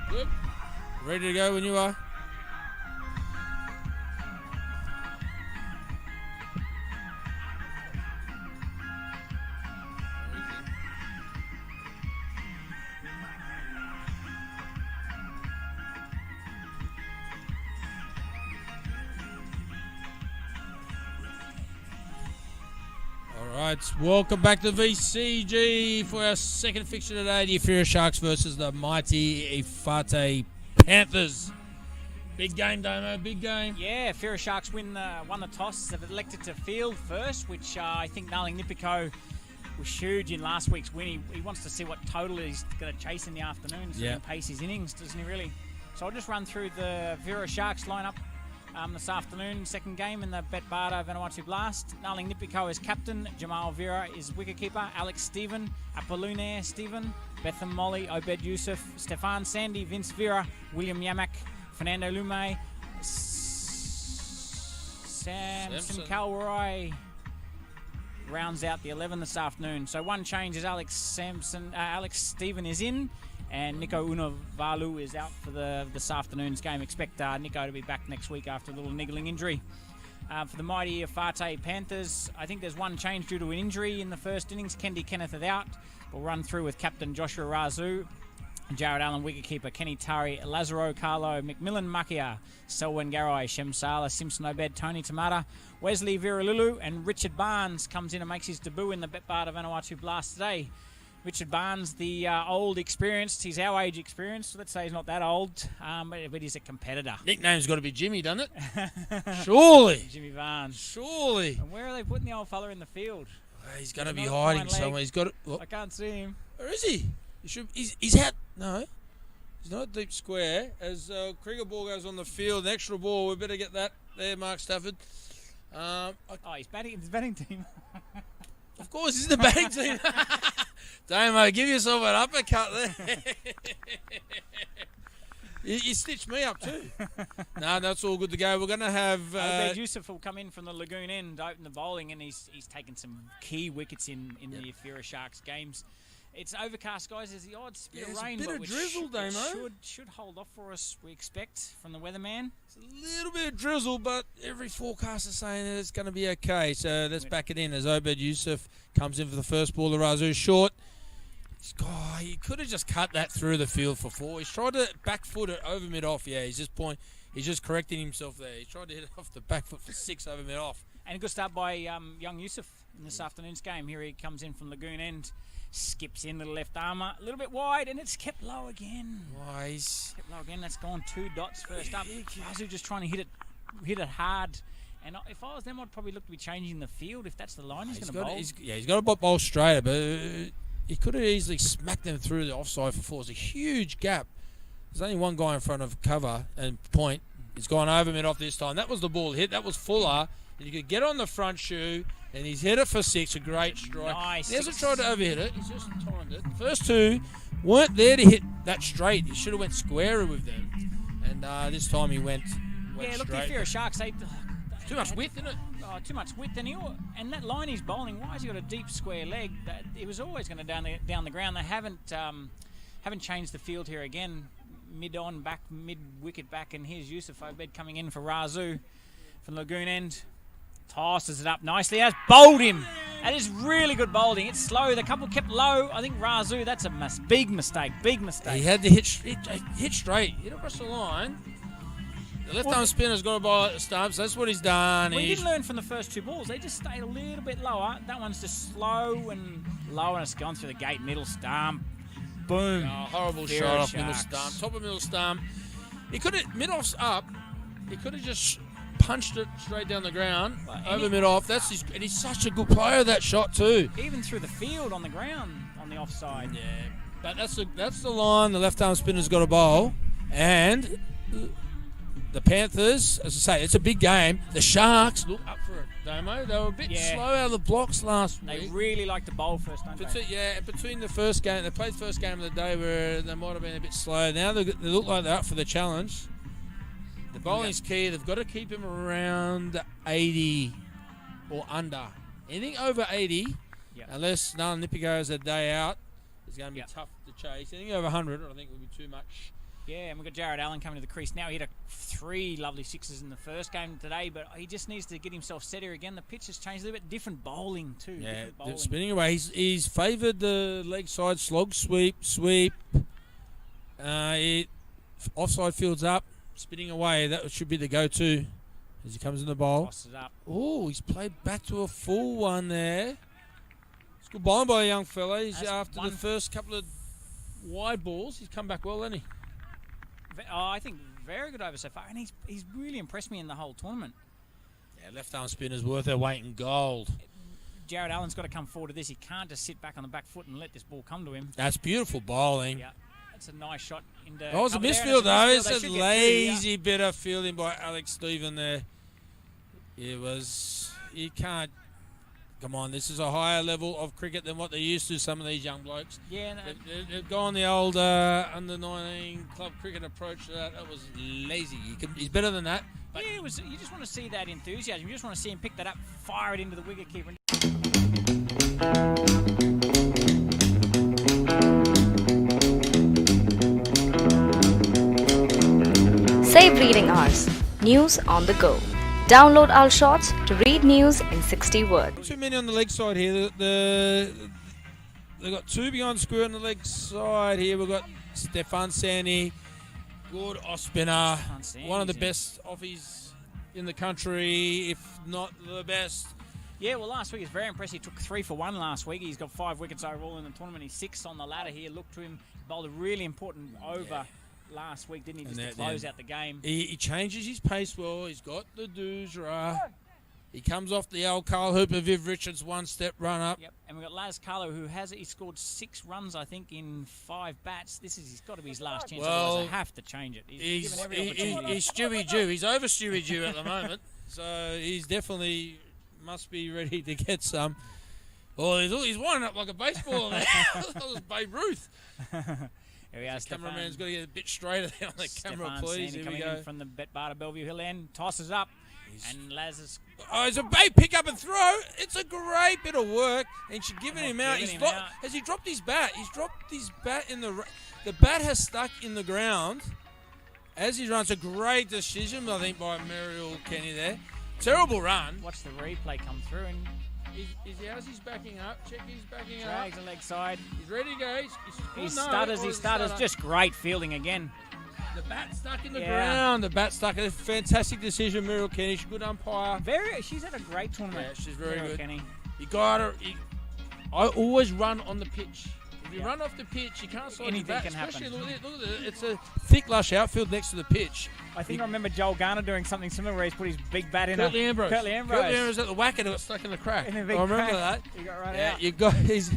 Good. Ready to go when you are. Alright, welcome back to VCG for our second fixture today. The Ifira Sharks versus the mighty Efate Panthers. Big game, Damo, big game. Yeah, Ifira Sharks won the toss. They've elected to field first, which I think Nipiko was huge in last week's win. He wants to see what total he's going to chase in the afternoon so he can pace his innings, doesn't he really? So I'll just run through the Ifira Sharks lineup. This afternoon, second game in the Betbada Vanuatu Blast. Naling Nipiko is captain. Jamal Vira is wicketkeeper. Alex Stephen, Apollinaire Stephen, Betham Molly, Obed Yusuf, Stefan Sandy, Vince Vira, William Yamak, Fernando Laumae, Samson Calroy rounds out the 11 this afternoon. So one change is Alex Stephen is in. And Nico Unavalu is out for this afternoon's game. Expect Nico to be back next week after a little niggling injury. For the mighty Efate Panthers, I think there's one change due to an injury in the first innings. Kendy, Kenneth is out. We'll run through with captain Joshua Rasu, Jarryd, Allan, wicketkeeper Kenny, Tari, Lazaro, Carlot, McMillan, Markia, Selwyn, Garae, Shem, Sala, Simpson, Obed, Tony, Tamata, Wesley, Vira, Lulu, and Richard Barnes comes in and makes his debut in the Betbada Vanuatu Blast today. Richard Barnes, the old experienced, he's our age experienced. Let's say he's not that old, but he's a competitor. Nickname's got to be Jimmy, doesn't it? Surely. Jimmy Barnes. Surely. And where are they putting the old fella in the field? He's going to be hiding somewhere. He's got it. I can't see him. Where is he? He's out. No. He's not deep square. As Krieger ball goes on the field, the extra ball, we better get that there, Mark Stafford. He's batting. It's batting team. Of course, he's the batting team. Damo, give yourself an uppercut there. you stitched me up too. No, that's all good to go. We're going to have... Obed Yusuf will come in from the lagoon end to open the bowling, and he's taken some key wickets in the Ifira Sharks games. It's overcast, guys. There's the odd bit of rain, but drizzle, Damo. Should hold off for us, we expect, from the weatherman. It's a little bit of drizzle, but every forecaster saying that it's going to be okay. So let's back it in as Obed Yusuf comes in for the first ball. The Rasu short. He could have just cut that through the field for 4. He's tried to back foot it over mid-off. Yeah, he's just correcting himself there. He's tried to hit it off the back foot for 6 over mid-off. And a good start by young Yusuf in this afternoon's game. Here he comes in from lagoon end. Skips in to the left armour, a little bit wide, and it's kept low again. Wise. Kept low again. That's gone 2 dots first up. Rasu just trying to hit it hard. And if I was them, I'd probably look to be changing the field if that's the line he's going to bowl. He's got to bowl straighter, but he could have easily smacked them through the offside for 4. It's a huge gap. There's only one guy in front of cover and point. He's gone over mid-off this time. That was the ball hit. That was Fuller. And you could get on the front shoe, and he's hit it for 6. A great strike. Nice. He hasn't tried to overhit it. He's just timed it. First 2 weren't there to hit that straight. He should have went squarer with them. And this time he went straight. Yeah, look, the Ifira Sharks, too much width, isn't it? Oh, too much width. And that line he's bowling, why has he got a deep square leg? He was always going to down the ground. They haven't changed the field here again. Mid-on back, mid-wicket back, and here's Yusuf Obed coming in for Rasu from the lagoon end. Tosses it up nicely. Has bowled him. That is really good bowling. It's slow. The couple kept low. I think Rasu, that's a big mistake. Big mistake. He had to hit straight. Hit across the line. The left-arm spinner's got to bowl at the stumps. That's what he's done. He didn't learn from the first 2 balls. They just stayed a little bit lower. That one's just slow and low, and it's gone through the gate. Middle stump. Boom. Oh, horrible shot off middle stump. Top of middle stump. He could have, mid-off's up. He could have just punched it straight down the ground over mid-off. And he's such a good player, that shot too. Even through the field on the ground on the offside. Yeah. But that's the line the left-arm spinner's got to bowl. And the Panthers, as I say, it's a big game. The Sharks look up for it, Damo. They were a bit slow out of the blocks last week. They really like to bowl first, don't they? Yeah, between the first game, they played the first game of the day where they might have been a bit slow. Now they look like they're up for the challenge. The bowling's key. They've got to keep him around 80 or under. Anything over 80, unless Nipiko has a day out, is going to be tough to chase. Anything over 100, I think, will be too much. Yeah, and we've got Jarryd Allan coming to the crease now. He hit 3 lovely sixes in the first game today, but he just needs to get himself set here again. The pitch has changed a little bit. Different bowling, too. Yeah, bowling. spinning away. He's favoured the leg side slog, sweep. Offside fields up, spinning away. That should be the go-to as he comes in the bowl. Tosses up. Oh, he's played back to a full one there. It's good bowling by a young fella. He's after the first couple of wide balls. He's come back well, hasn't he? I think very good over so far, and he's really impressed me in the whole tournament. Yeah, left arm spinner's worth their weight in gold. Jarryd Allan's got to come forward to this. He can't just sit back on the back foot and let this ball come to him. That's beautiful bowling. Yeah, that's a nice shot. That was a misfield though. It's a lazy bit of fielding by Alex Stephen there. It was. You can't. Come on, this is a higher level of cricket than what they're used to, some of these young blokes. Yeah, no. They've gone the old under-19 club cricket approach to that. That was lazy. He's better than that. But yeah, you just want to see that enthusiasm. You just want to see him pick that up, fire it into the wicketkeeper. Save reading hours. News on the go. Download our shorts to read news in 60 words. Too many on the leg side here. They've got 2 beyond square on the leg side here. We've got Stefan Sandy, good off spinner, one of the best offies in the country, if not the best. Yeah, well, last week he's very impressive. He took 3 for 1 last week. He's got 5 wickets overall in the tournament. He's 6th on the ladder here. Look to him, bowled a really important over last week, didn't he, just to close out the game. He changes his pace well. He's got the doosra. He comes off the old Carl Hooper, Viv Richards one-step run up. Yep, and we've got Laz Carlo, who he scored 6 runs, I think, in 5 bats. He's got to be his last chance. Otherwise, they have to change it. He's given every opportunity. He's Stewie Jew. He's over Stewie Jew at the moment. So he's definitely must be ready to get some. Oh, he's winding up like a baseball there. That was Babe Ruth. Here we are, the cameraman's got to get a bit straighter there on the camera, please. Here we go. In from the Betbarter Bellevue Hill end, tosses up, and Laz is... Oh, it's a bait, pick up and throw. It's a great bit of work, and she's giving him out. Has he dropped his bat? He's dropped his bat in the bat has stuck in the ground as he runs. A great decision, I think, by Muriel Kenny there. Terrible run. Watch the replay come through, and how's he's backing up? Check he's backing up. Drags the leg side. He's ready to go. He stutters. Just great fielding again. The bat stuck in the ground. The bat stuck. A fantastic decision, Muriel Kenny. She's a good umpire. She's had a great tournament. Yeah, she's very good. Kenny. You got her. I always run on the pitch. If you run off the pitch, you can't slide anything back. Can happen. Look at it. It's a thick, lush outfield next to the pitch. I think I remember Joel Garner doing something similar where he's put his big bat in. Curtly Ambrose. Curtly Ambrose at the whack and it got stuck in the crack. I remember that. He got right out. You got his.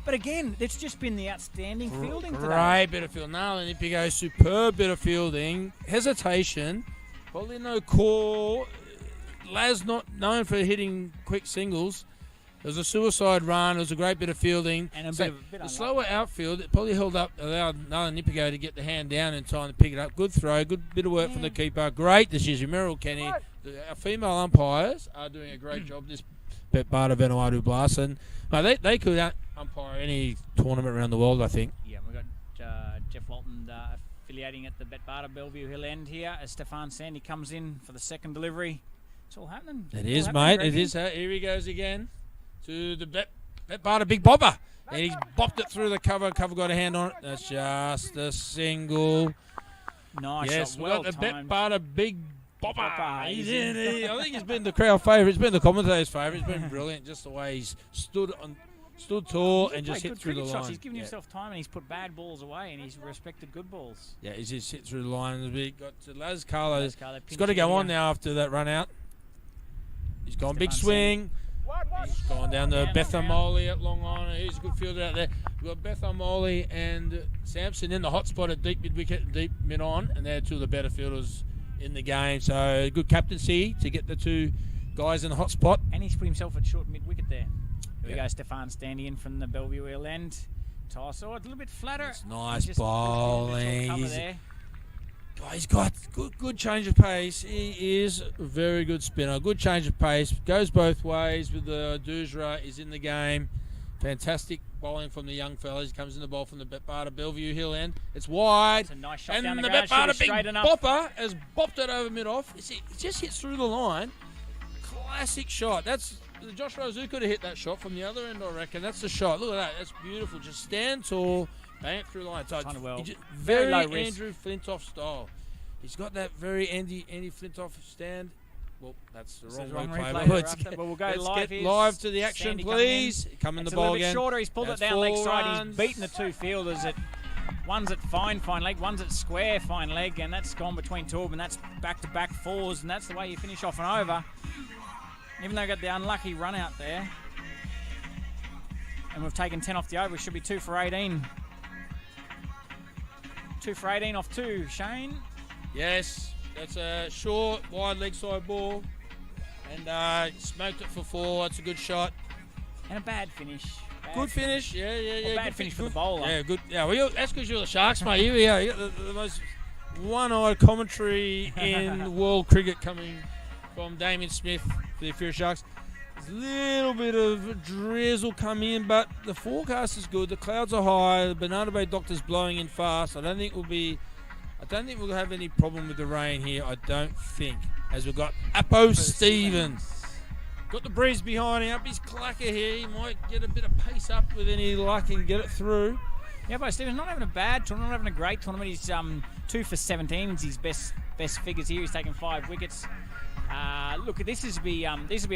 But again, it's just been the outstanding fielding today. Great bit of field. Nail and Ipigo, superb bit of fielding. Hesitation. Probably no call. Laz not known for hitting quick singles. It was a suicide run. It was a great bit of fielding. And the slower outfield, it probably allowed Nala Nipigo to get the hand down in time to pick it up. Good throw, good bit of work from the keeper. Great decision. Merrill Kenny. Our female umpires are doing a great job this Betbarter Vanuatu Blast. And they could umpire any tournament around the world, I think. Yeah, we've got Jeff Walton affiliating at the Betbarter Bellevue Hill end here as Stefan Sandy comes in for the second delivery. It's all happening. It is, mate. It is. Here he goes again. To the Betbarter Big Bopper. And he's bopped it through the cover. Cover got a hand on it. That's just a single. Nice yes, shot. Well the timed. Betbarter Big Bopper. He's in. I think he's been the crowd favourite. It's been the commentator's favourite. It's been brilliant. Just the way he's stood tall and just hit through the line. He's given himself time and he's put bad balls away and he's respected good balls. Yeah, he's just hit through the line. We've got Laz Carlo. He's got to go on now after that run out. He's gone big swing. He's gone down to Bethamoli at long on. He's a good fielder out there. We've got Bethamoli and Simpson in the hot spot at deep mid wicket and deep mid on, and they're two of the better fielders in the game. So good captaincy to get the two guys in the hot spot. And he's put himself at short mid wicket there. Here we go, Stefan Standy in from the Bellevue Hill end. Toss, a little bit flatter. It's nice bowling. He's got good change of pace. He is a very good spinner. Good change of pace. Goes both ways with the Doosra. Is in the game. Fantastic bowling from the young fellas. He comes in the ball from the Betbarter Bellevue Hill end. It's wide. It's a nice shot and down the the ground. Betbarter big Straight enough. bopper has bopped it over mid-off. It just hits through the line. Classic shot. That's Josh Rasu could have hit that shot from the other end, I reckon. That's the shot. Look at that. That's beautiful. Just stand tall, bang it through the line. So Kind of well. Very low Andrew Flintoff style. He's got that very Andy Flintoff stand. Well, that's the wrong way play. Well, we'll go live. Get live to the action, please. Come in the ball again. It's a little bit shorter. He's pulled it down leg side. He's beaten the two fielders. One's at fine leg, one's at square fine leg, and that's gone between two of them, and that's back-to-back fours, and that's the way you finish off an over. Even though we got the unlucky run out there. And we've taken 10 off the over. We should be 2 for 18. 2 for 18 off 2. Shane? Yes, that's a short, wide leg side ball. And smoked it for 4. That's a good shot. And a bad finish. Good finish. Yeah. Well, bad finish for the bowler. Yeah, good. Yeah, well, that's because you're the Sharks, mate. Here we go. You got the most one-eyed commentary in world cricket coming from Damien Smith for the Ifira Sharks. There's a little bit of drizzle coming in, but the forecast is good. The clouds are high. The Banana Bay Doctor's blowing in fast. I don't think we'll have any problem with the rain here. I don't think. As we've got Apo Stevens. Got the breeze behind him. Up his clacker here. He might get a bit of pace up with any luck and get it through. Yeah, but Stevens not having a bad tournament, not having a great tournament. He's 2 for 17. It's his best figures here. He's taken 5 wickets. Look, this will be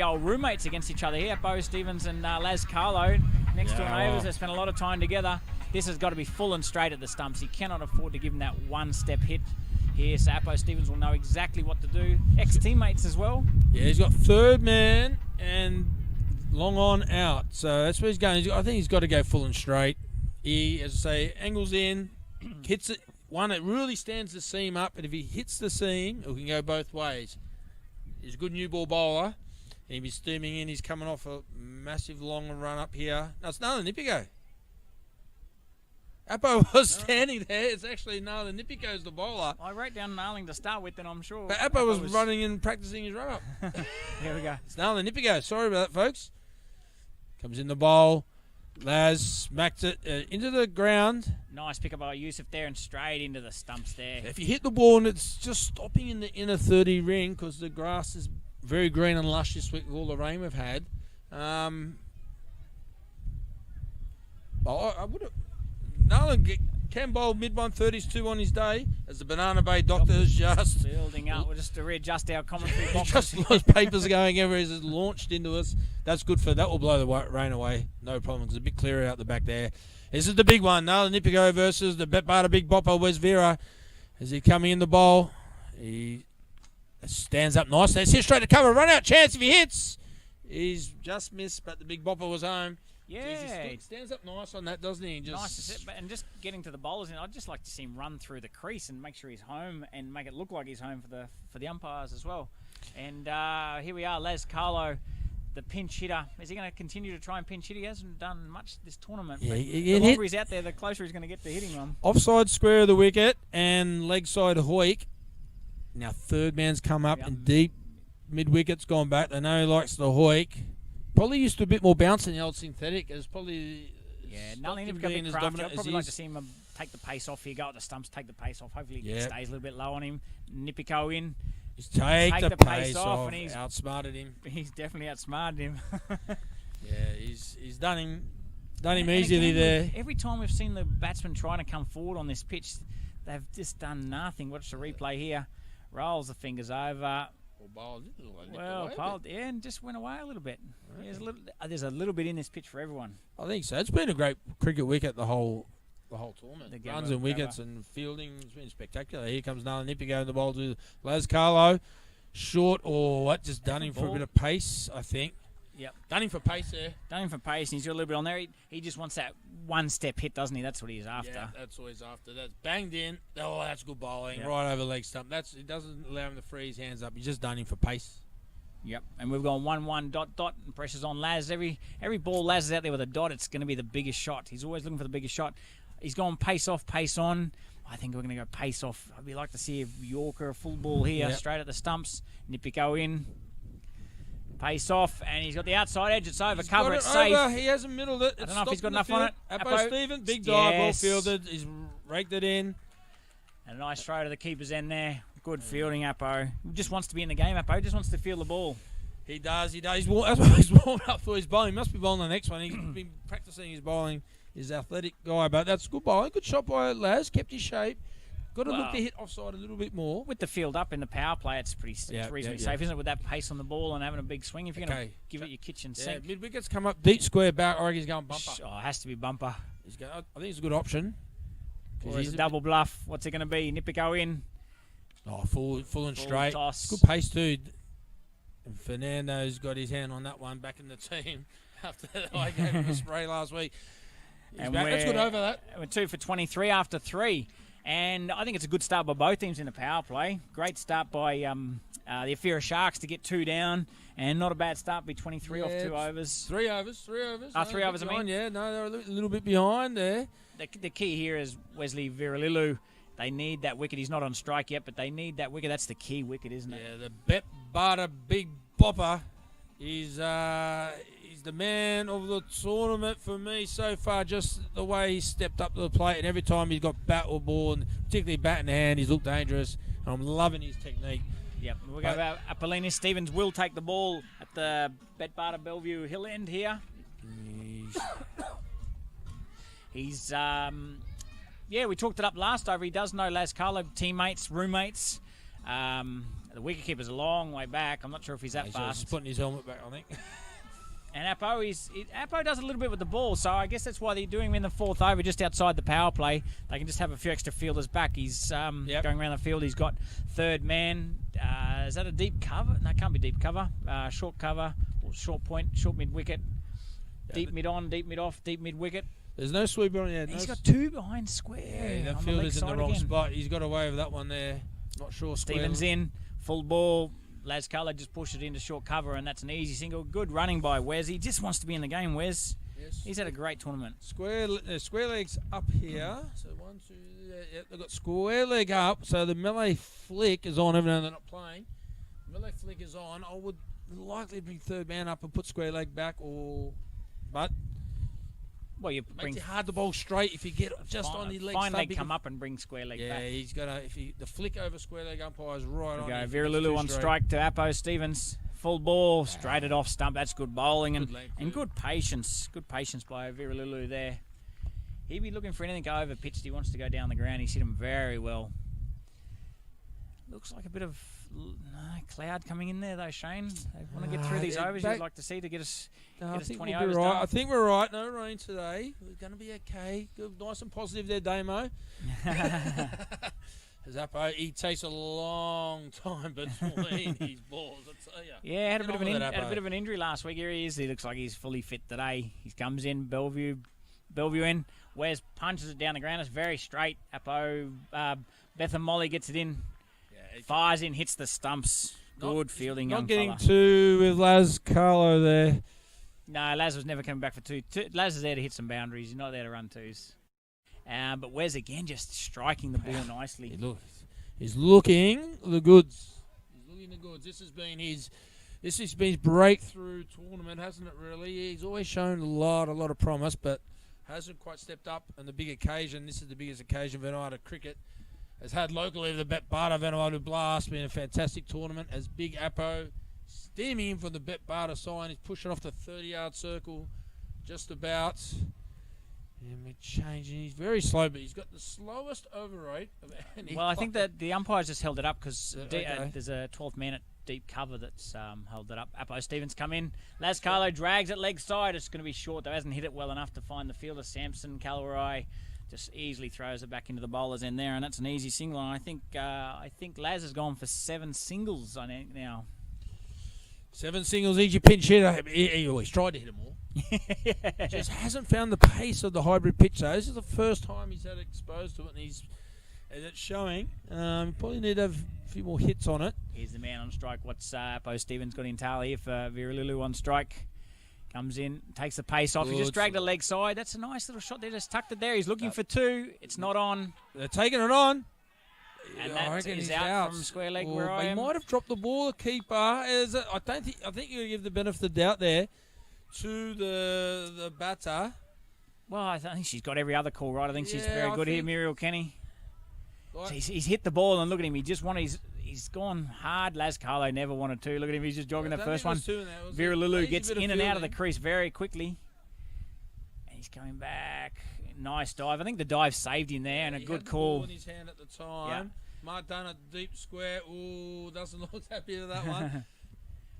our roommates against each other here. Bo Stevens and Laz Carlot next to neighbours. They spent a lot of time together. This has got to be full and straight at the stumps. He cannot afford to give him that one-step hit here. So Apo Stevens will know exactly what to do. Ex-teammates as well. Yeah, he's got third man and long on out. So that's where he's going. I think he's got to go full and straight. He, as I say, angles in, hits it. One that really stands the seam up, and if he hits the seam, it can go both ways. He's a good new ball bowler. He'll be steaming in. He's coming off a massive long run up here. No, it's Nala Nipigo. Apo was standing there. It's actually Nala Nipigo's the bowler. I wrote down Narling to start with, and I'm sure. But Apo was running and practicing his run up. Here we go. It's Nala Nipigo. Sorry about that, folks. Comes in the bowl. Laz smacked it into the ground. Nice pick up by Yusuf there and straight into the stumps there. If you hit the ball and it's just stopping in the inner 30 ring because the grass is very green and lush this week with all the rain we've had. I would have. Nolan can bowl mid-130s 2 on his day as the Banana Bay Doctor is just building up. We'll just to readjust our commentary box. Just those papers going everywhere. He's launched into us. That's good for that. Will blow the rain away. No problem. There's a bit clearer out the back there. This is the big one. Nala Nipigo versus the Betbarter Big Bopper Wes Vira. As he coming in the bowl, he stands up nice. Let's hit straight to cover. Run out chance if he hits. He's just missed, but the Big Bopper was home. Yeah, he stands up nice on that, doesn't he? Nice to sit, and just getting to the bowlers, and I'd just like to see him run through the crease and make sure he's home and make it look like he's home for the umpires as well. And here we are, Laz Carlo, the pinch hitter. Is he going to continue to try and pinch hit? He hasn't done much this tournament. Yeah, the longer he's out there, the closer he's going to get to hitting them. Offside square of the wicket and leg side hoik. Now third man's come up and deep mid wicket's gone back. They know he likes the hoik. Probably used to a bit more bounce in the old synthetic. It's probably nothing to be crafty. I'd probably like to see him take the pace off here, go at the stumps, take the pace off. Hopefully he stays a little bit low on him. Nipico in. He's take the pace off and he's outsmarted him. He's definitely outsmarted him. Yeah, he's done him easily again, there. Every time we've seen the batsman trying to come forward on this pitch, they've just done nothing. Watch the replay here. Rolls the fingers over. And just went away a little bit. There's a little bit in this pitch for everyone. I think so. It's been a great cricket wicket the whole tournament. The runs and wickets and fielding has been spectacular. Here comes Nala Nipigo in the bowl to Laz Carlo. Short or what? Just done him for a bit of pace, I think. Yep. Done him for pace there. Done him for pace, and he's got a little bit on there. He just wants that one-step hit, doesn't he? That's what he's after. Yeah, that's what he's after. That's banged in. Oh, that's good bowling. Yep. Right over leg stump. It doesn't allow him to free his hands up. He's just done him for pace. Yep, and we've gone 1-1 ... and pressure's on Laz. Every ball Laz is out there with a dot, it's going to be the biggest shot. He's always looking for the biggest shot. He's gone pace off, pace on. I think we're going to go pace off. I'd like to see a Yorker, a full ball here, straight at the stumps. Nipico in. Pace off, and he's got the outside edge. It's over. He's Cover. got It's it safe. over. He hasn't middled it. I don't know if he's got enough on it. Apo Stevens, big dive, well fielded. He's raked it in. And a nice throw to the keeper's end there. Good fielding, Apo. He just wants to be in the game, Apo. Just wants to feel the ball. He does. That's why he's warmed up for his bowling. He must be bowling the next one. He's been practicing his bowling. He's an athletic guy, but that's good bowling. Good shot by Laz. Kept his shape. Got to look to hit offside a little bit more. With the field up in the power play, it's pretty reasonably safe, isn't it? With that pace on the ball and having a big swing. If you're going to give it your kitchen sink. Mid wickets come up deep square back. I reckon he's going bumper. Oh, it has to be bumper. I think it's a good option. Or he's a double bluff. What's it going to be? Nipiko in. Oh, full and straight. Toss. Good pace too. And Fernando's got his hand on that one back in the team after I gave him a spray last week. That's good over that. We're 2 for 23 after 3. And I think it's a good start by both teams in the power play. Great start by the Ifira Sharks to get 2 down. And not a bad start, be 23 off 2 overs. 3 overs. 3 overs. 3 overs, I mean. Yeah, no, they're a little bit behind there. The key here is Wesley Viralilu. They need that wicket. He's not on strike yet, but they need that wicket. That's the key wicket, isn't it? Yeah, the Bet Barter Big Bopper is the man of the tournament for me so far. Just the way he stepped up to the plate, and every time he's got bat or ball, and particularly bat in hand, he's looked dangerous. And I'm loving his technique. Yep, we'll go about Apollonius Stevens will take the ball at the Bet Barter Bellevue Hill end here. He's we talked it up last over. He does know Lazaro, teammates, roommates. The wicketkeeper's a long way back. I'm not sure if he's that fast. He's putting his helmet back, I think. And Apo does a little bit with the ball, so I guess that's why they're doing him in the 4th over, just outside the power play. They can just have a few extra fielders back. He's going around the field. He's got 3rd man. Is that a deep cover? No, it can't be deep cover. Short cover, or short point, short mid wicket. Deep mid on, deep mid off, deep mid wicket. There's no sweeper on here. He's got 2 behind square. Yeah, the fielder's in the wrong spot. He's got away with that one there. Not sure. Stevens in, full ball. Laz Carlot just pushed it into short cover, and that's an easy single. Good running by Wes. He just wants to be in the game, Wes. Yes. He's had a great tournament. Square legs up here. So 1, 2, they've got square leg up. So the melee flick is on, even though they're not playing. Melee flick is on. I would likely bring 3rd man up and put square leg back, but you makes it hard to bowl straight if you get just on the leg. Fine leg come up and bring square leg back. Yeah, he's got the flick over square leg umpire's right on. Go Viralilu on strike to Apo Stevens. Full ball, straight it off stump. That's good bowling and good patience. Good patience by Viralilu there. He'd be looking for anything over pitched. He wants to go down the ground. He's hit him very well. Looks like a bit of cloud coming in there though, Shane. They want to get through these overs. You'd like to see to get us 20 overs done. I think we're right. No rain today. We're going to be okay. Good, nice and positive there, Damo. Zappo, he takes a long time between his balls, I tell you. Yeah, had a bit of an injury last week. Here he is. He looks like he's fully fit today. He comes in, Bellevue in. Wes punches it down the ground. It's very straight. Apo, Betham Molly gets it in. Fires in, hits the stumps. Good fielding, young fella. Not getting 2 with Laz Carlo there. No, Laz was never coming back for 2. Laz is there to hit some boundaries. He's not there to run 2s. But Wes again just striking the ball nicely. He's looking the goods. This has been his breakthrough tournament, hasn't it? Really, he's always shown a lot of promise, but hasn't quite stepped up on the big occasion. This is the biggest occasion Vanuatu cricket has had locally. The Bet Barter Vanuatu Blast been a fantastic tournament as Big Apo steaming in from the Bet Barter sign. He's pushing off the 30-yard circle just about. And we're changing. He's very slow, but he's got the slowest over rate of any. Well, I think that the umpires just held it up because there's a 12th man at deep cover that's held it up. Apo Stevens come in. Laz Carlo drags it leg side. It's going to be short, though. Hasn't hit it well enough to find the fielder. Simpson, Garae just easily throws it back into the bowler's end there, and that's an easy single. And I think Laz has gone for 7 singles on it now. 7 singles, easy pinch hitter. He always tried to hit them all. Yeah. Just hasn't found the pace of the hybrid pitch. So this is the first time he's had exposed to it, and it's showing. Probably need to have a few more hits on it. Here's the man on strike. What's Apo Stevens got in tail here for Viralilu on strike? Comes in, takes the pace off. He just dragged the leg side. That's a nice little shot there. Just tucked it there. He's looking for 2. It's not on. They're taking it on. And that is out from square leg where I am. He might have dropped the ball, the keeper. I think you give the benefit of the doubt there to the batter. Well, I think she's got every other call right. I think she's very good here, Muriel Kenny. So he's hit the ball, and look at him. He's gone hard. Carlo never wanted to. Look at him. He's just jogging the first one. Vera Lulu gets in and out of the crease very quickly. And he's coming back. Nice dive. I think the dive saved him there, and a good call. He had the ball in his hand at the time. Mark done a deep square. Ooh, doesn't look happy with that one.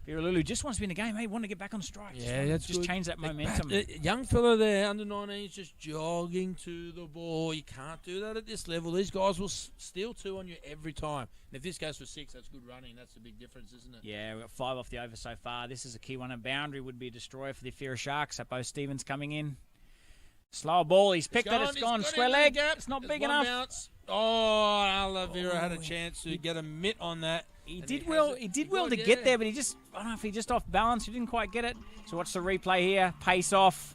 Vera Lulu just wants to be in the game. He wanted to get back on strike. Yeah, that's just change that momentum. Young fella there, under 19, just jogging to the ball. You can't do that at this level. These guys will steal 2 on you every time. And if this goes for 6, that's good running. That's the big difference, isn't it? Yeah, we've got 5 off the over so far. This is a key one. A boundary would be a destroyer for the Ifira Sharks. Bo Stevens coming in. Slower ball. He's picked it. It's gone. Square leg. It's not big enough. Bounce. Oh, Vira had a chance to get a mitt on that. He did well to get there, but I don't know if he just off balance. He didn't quite get it. So watch the replay here. Pace off.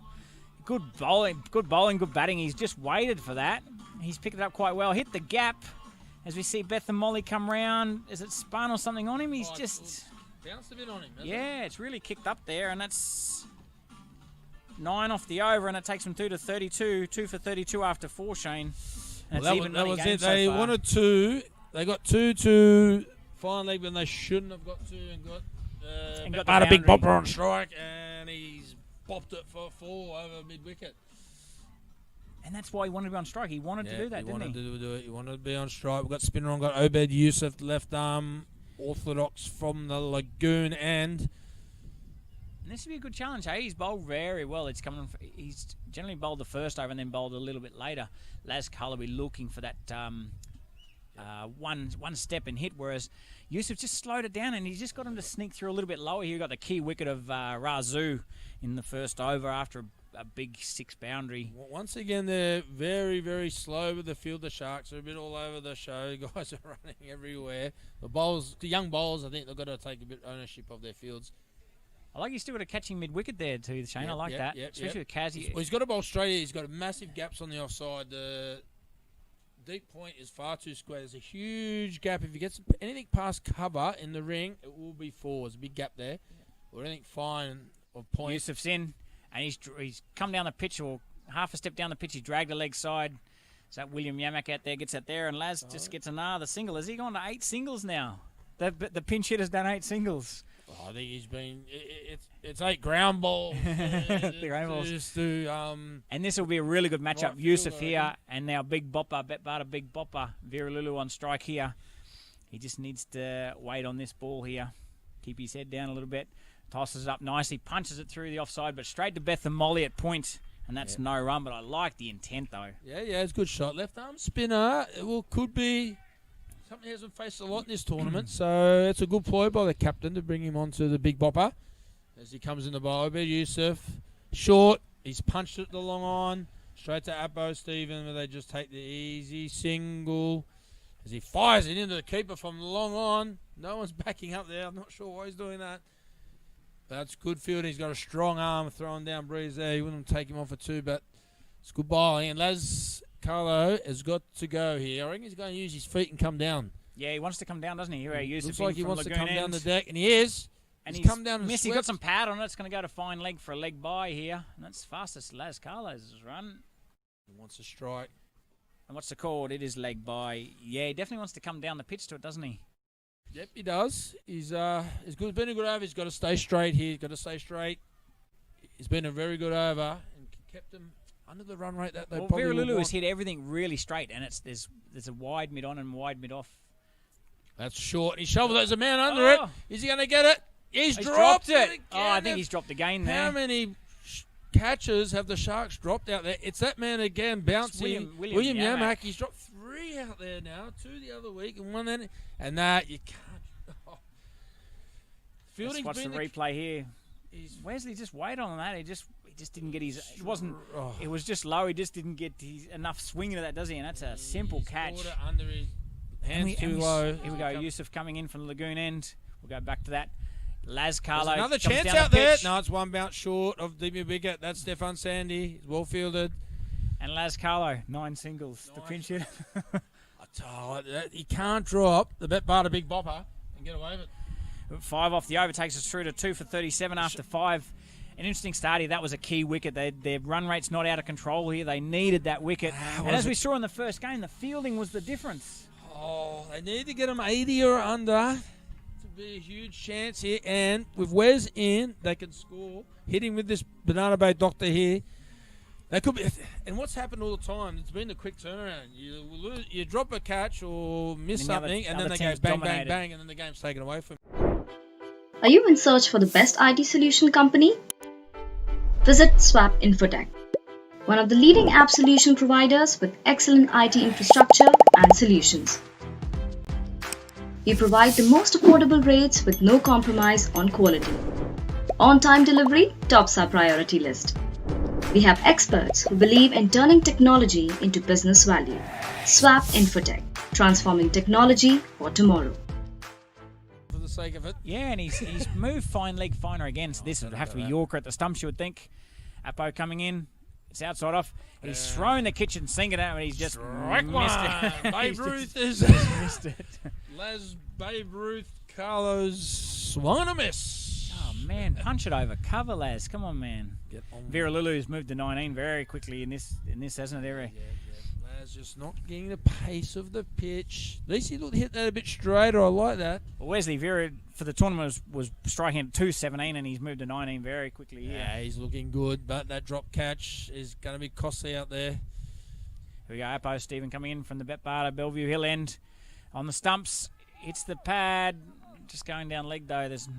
Good bowling, good batting. He's just waited for that. He's picked it up quite well. Hit the gap. As we see Beth and Molly come round. Is it spun or something on him? He's just bounced a bit on him. Yeah, it's really kicked up there, and that's 9 off the over, and it takes them 2 to 32. 2 for 32 after 4, Shane. Well, that was it. They wanted 2. They got 2 to fine leg, but they shouldn't have got 2 and got a big bopper on strike, and he's bopped it for 4 over mid-wicket. And that's why he wanted to be on strike. He wanted to do that, didn't he? He wanted to be on strike. We've got spinner on, got Obed Yusuf, left arm, orthodox from the Lagoon end. And this would be a good challenge. Hey, he's bowled very well. He's generally bowled the first over and then bowled a little bit later. Lazaro will be looking for that one step and hit, whereas Yusuf just slowed it down, and he's just got him to sneak through a little bit lower. He got the key wicket of Rasu in the first over after a big 6 boundary. Once again, they're very, very slow with the field. The Sharks are a bit all over the show. The guys are running everywhere. The young bowlers, I think they've got to take a bit of ownership of their fields. I like he's still got a catching mid-wicket there too, Shane. I like that. Especially with Kazzy. Well, he's got a bowl straight here. He's got massive gaps on the offside. The deep point is far too square. There's a huge gap. If he gets anything past cover in the ring, it will be 4. There's a big gap there. Or anything fine of point. Yusuf's in, and he's come down the pitch, or half a step down the pitch. He dragged the leg side. So that William Yamak out there gets it there, and Laz just gets another single. Has he gone to 8 singles now? The pinch hitter's done 8 singles. I think he's been. It's 8 ground balls. The ground balls. And this will be a really good matchup. Right, Yusuf here, and now Big Bopper, Betbata Big Bopper, Vera Lulu on strike here. He just needs to wait on this ball here. Keep his head down a little bit. Tosses it up nicely, punches it through the offside, but straight to Beth and Molly at point. And that's no run, but I like the intent though. Yeah, it's a good shot. Left arm spinner. Could be something he hasn't faced a lot in this tournament, so it's a good ploy by the captain to bring him onto the Big Bopper as he comes in the bowl. Obed Yusuf, short, he's punched it the long on, straight to Bo Stevens, where they just take the easy single as he fires it into the keeper from the long on. No one's backing up there. I'm not sure why he's doing that. That's good field. He's got a strong arm throwing down breeze there. He wouldn't take him on for 2, but it's good bowling. And Carlot has got to go here. I reckon he's going to use his feet and come down. Yeah, he wants to come down, doesn't he? Looks like he wants to come down the deck, and he is. And he's come down and missed. He got some pad on it. It's going to go to fine leg for a leg by here. And that's fastest Carlot's run. He wants to strike. And what's the call? It is leg by. Yeah, he definitely wants to come down the pitch to it, doesn't he? Yep, he does. He's good. Been a good over. He's got to stay straight here. He's got to stay straight. He's been a very good over and kept him under the run rate that they probably Vera Lulu want. has hit everything really straight, and there's a wide mid on and wide mid off. That's short. He shoveled. There's a man under it. Is he going to get it? He's dropped it. Again. I think he's dropped again there. How many catches have the Sharks dropped out there? It's that man again, bouncing. William Yamak. He's dropped 3 out there now. 2 the other week and 1 then. And that you can't. Oh. Let's watch the replay here. Wesley just waited on that. He just didn't get his. It wasn't. Oh. It was just low. He just didn't get enough swing into that, does he? And that's a simple catch. Under his hands too low. Here we go. Yusuf coming in from the Lagoon end. We'll go back to that. Carlot. Another chance out there. No, it's 1 bounce short of the wicket. That's Stefan Sandy. He's well fielded. And Carlot, 9 singles. The pinch hit. I He can't drop the Bet Barter Big Bopper and get away with it. 5 off the over takes us through to 2 for 37 after 5. An interesting start here. That was a key wicket. Their run rate's not out of control here. They needed that wicket. And as we saw in the first game, the fielding was the difference. Oh, they need to get them 80 or under to be a huge chance here. And with Wes in, they can score. Hitting with this Banana Bay Doctor here. They could be, and what's happened all the time? It's been a quick turnaround. You drop a catch or miss something, and then they go bang, bang, bang, and then the game's taken away from you. Are you in search for the best IT solution company? Visit Swap Infotech, one of the leading app solution providers with excellent IT infrastructure and solutions. We provide the most affordable rates with no compromise on quality. On-time delivery tops our priority list. We have experts who believe in turning technology into business value. Swap Infotech, transforming technology for tomorrow. For the sake of it. Yeah, and he's moved fine leg finer again. So this would have to be Yorker at the stumps, you would think. Apo coming in. It's outside off. He's thrown the kitchen sink at it, but he's just missed it. Babe Ruth is missed it. Les Babe Ruth Carlos swung and a miss. Oh man, punch it over cover, Laz. Come on, man. Vira Lulu's moved to 19 very quickly in this, hasn't it, Eric? Yeah. Laz just not getting the pace of the pitch. At least he hit that a bit straighter. I like that. Well, Wesley Vira for the tournament was striking at 217, and he's moved to 19 very quickly. Yeah, he's looking good, but that drop catch is going to be costly out there. Here we go, Apo Stephen coming in from the Betbarter Bellevue Hill end on the stumps. Hits the pad, just going down leg though. There's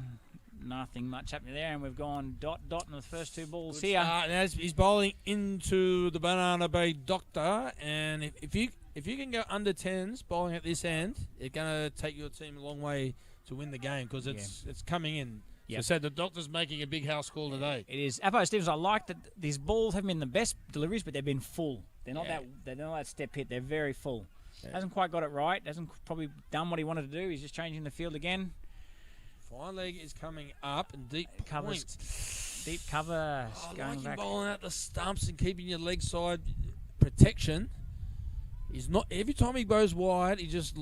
nothing much happening there, and we've gone dot in the first 2 balls here. Now he's bowling into the Banana Bay Doctor, and if you can go under 10s bowling at this end, it's going to take your team a long way to win the game because it's coming in. Yep. So the Doctor's making a big house call today. It is. Apo Stevens, I like that these balls haven't been the best deliveries, but they've been full. They're not that step hit. They're very full. Yeah. Hasn't quite got it right. Hasn't probably done what he wanted to do. He's just changing the field again. Fine leg is coming up and deep point. Deep cover. I like him bowling out the stumps and keeping your leg side protection. He's not every time he goes wide. It just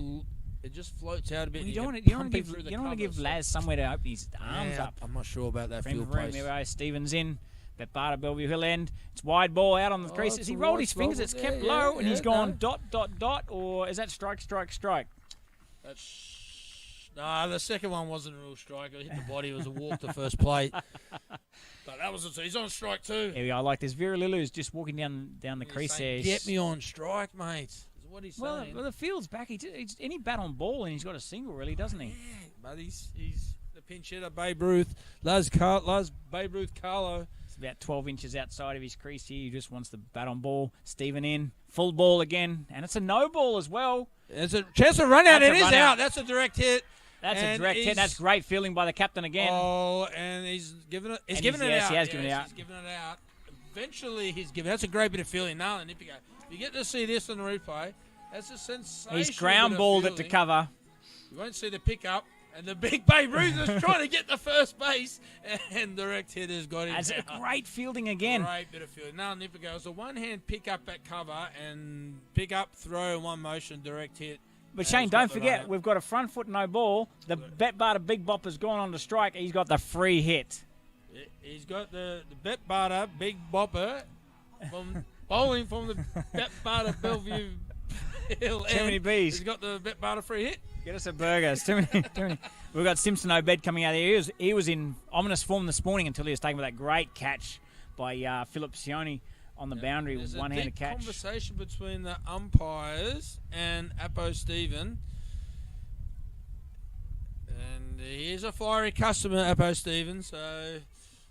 floats out a bit. Well, you don't want to give Laz somewhere to open his arms up. I'm not sure about that field place. There Stevens in. Betbarter Bellevue Hill end. It's wide ball out on the crease. As he rolled his fingers, it's kept low, and he's gone dot, or is that strike? No, the second one wasn't a real strike. It hit the body. It was a walk to first plate. But that was he's on strike too. Here we go. I like this. Vira Lilu's just walking down the crease there. Get me on strike, mate. Is what he's saying. Well, the field's back. Any bat on ball, and he's got a single, really, doesn't he? Yeah, but he's the pinch hitter, Babe Ruth. Babe Ruth Carlot. It's about 12 inches outside of his crease here. He just wants the bat on ball. Stephen in. Full ball again. And it's a no ball as well. There's a chance of run out. It is out. That's a direct hit. That's a direct hit. That's great fielding by the captain again. Oh, and he's given it. He's given it out. He has given it out. He's given it out. Eventually, he's given. That's a great bit of fielding. Now, if you get to see this on the replay, that's a sensational. He's ground balled it to cover. You won't see the pickup, and the big Babe Ruth is trying to get to first base, and direct hit has got him. That's a great fielding again. Great bit of fielding. Now, Nipper goes a one-hand pick up at cover and pick up, throw in one motion, direct hit. But Shane, don't forget, we've got a front foot, no ball. The Betbarter Big Bopper's gone on to strike. He's got the free hit. He's got the Betbarter Big Bopper from bowling from the Betbarter Bellevue Hill. Too many bees. He's got the Betbarter free hit. Get us a burger. It's too many. We've got Simpson Obed coming out there. He was in ominous form this morning until he was taken with that great catch by Philip Sione on the boundary with one-handed catch. There's a conversation between the umpires and Apo Stephen. And he is a fiery customer, Apo Stephen, so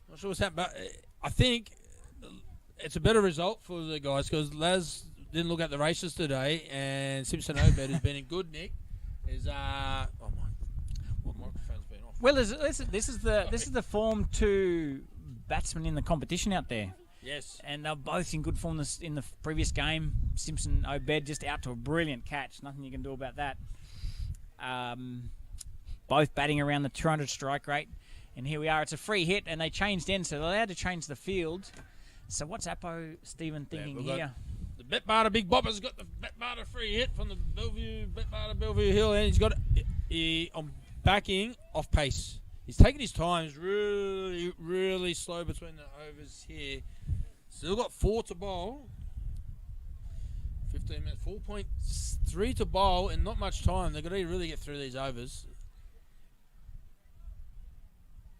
not sure what's happened. But I think it's a better result for the guys because Laz didn't look at the races today, and Simpson Obed has been in good nick. My microphone's been off. Well, this is the Form 2 batsman in the competition out there. Yes. And they're both in good form in the previous game. Simpson Obed just out to a brilliant catch. Nothing you can do about that. Both batting around the 200 strike rate. And here we are. It's a free hit, and they changed ends, so they're allowed to change the field. So what's Apo Stephen thinking here? The The Betbarter Big Bopper's got the Betbarter free hit from the Bellevue Hill, and he's got it on backing off pace. He's taking his time. He's really, really slow between the overs here. Still got 4 to bowl. 15 minutes, 4.3 to bowl, and not much time. They've got to really get through these overs.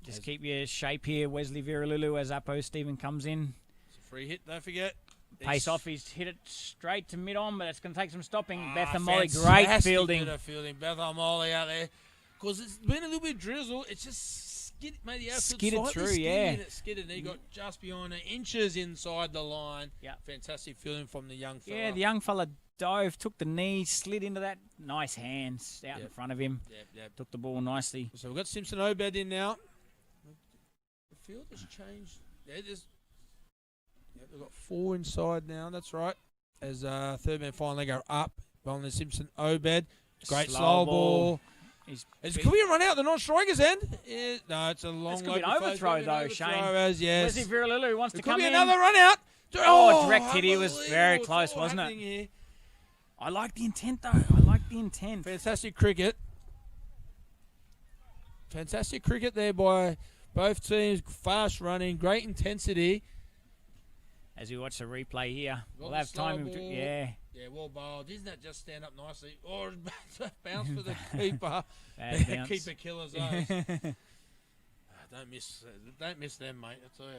Just keep your shape here. Wesley Viralulu as Apo Stephen comes in. It's a free hit, don't forget. Pace off, he's hit it straight to mid-on, but it's going to take some stopping. Beth Molly, great fielding. Bit of fielding. Beth Molly out there. Because it's been a little bit drizzle. It's just made the outfield skidded through, yeah. And it skidded, and he got just beyond it, inches inside the line. Yep. Fantastic fielding from the young fella. Yeah, the young fella dove, took the knee, slid into that. Nice hands out in front of him. Yep. Took the ball nicely. So we've got Simpson Obed in now. The field has changed. They've got 4 inside now, that's right. As third man finally go up. Bowling Simpson Obed. Great slow ball. Could we run out the non-striker's end? No, it's a long It's going to be an overthrow, though, Shane. Yes. Wesley Viralulu wants to come in. Could be another run out. Direct hit here was very close, wasn't it? Here. I like the intent, though. I like the intent. Fantastic cricket. Fantastic cricket there by both teams. Fast running, great intensity. As we watch the replay here, we'll have time. Yeah, well bowled. Doesn't that just stand up nicely? Or bounce for the keeper. Bad bounce. Keeper killers those. Don't miss them, mate. I tell you.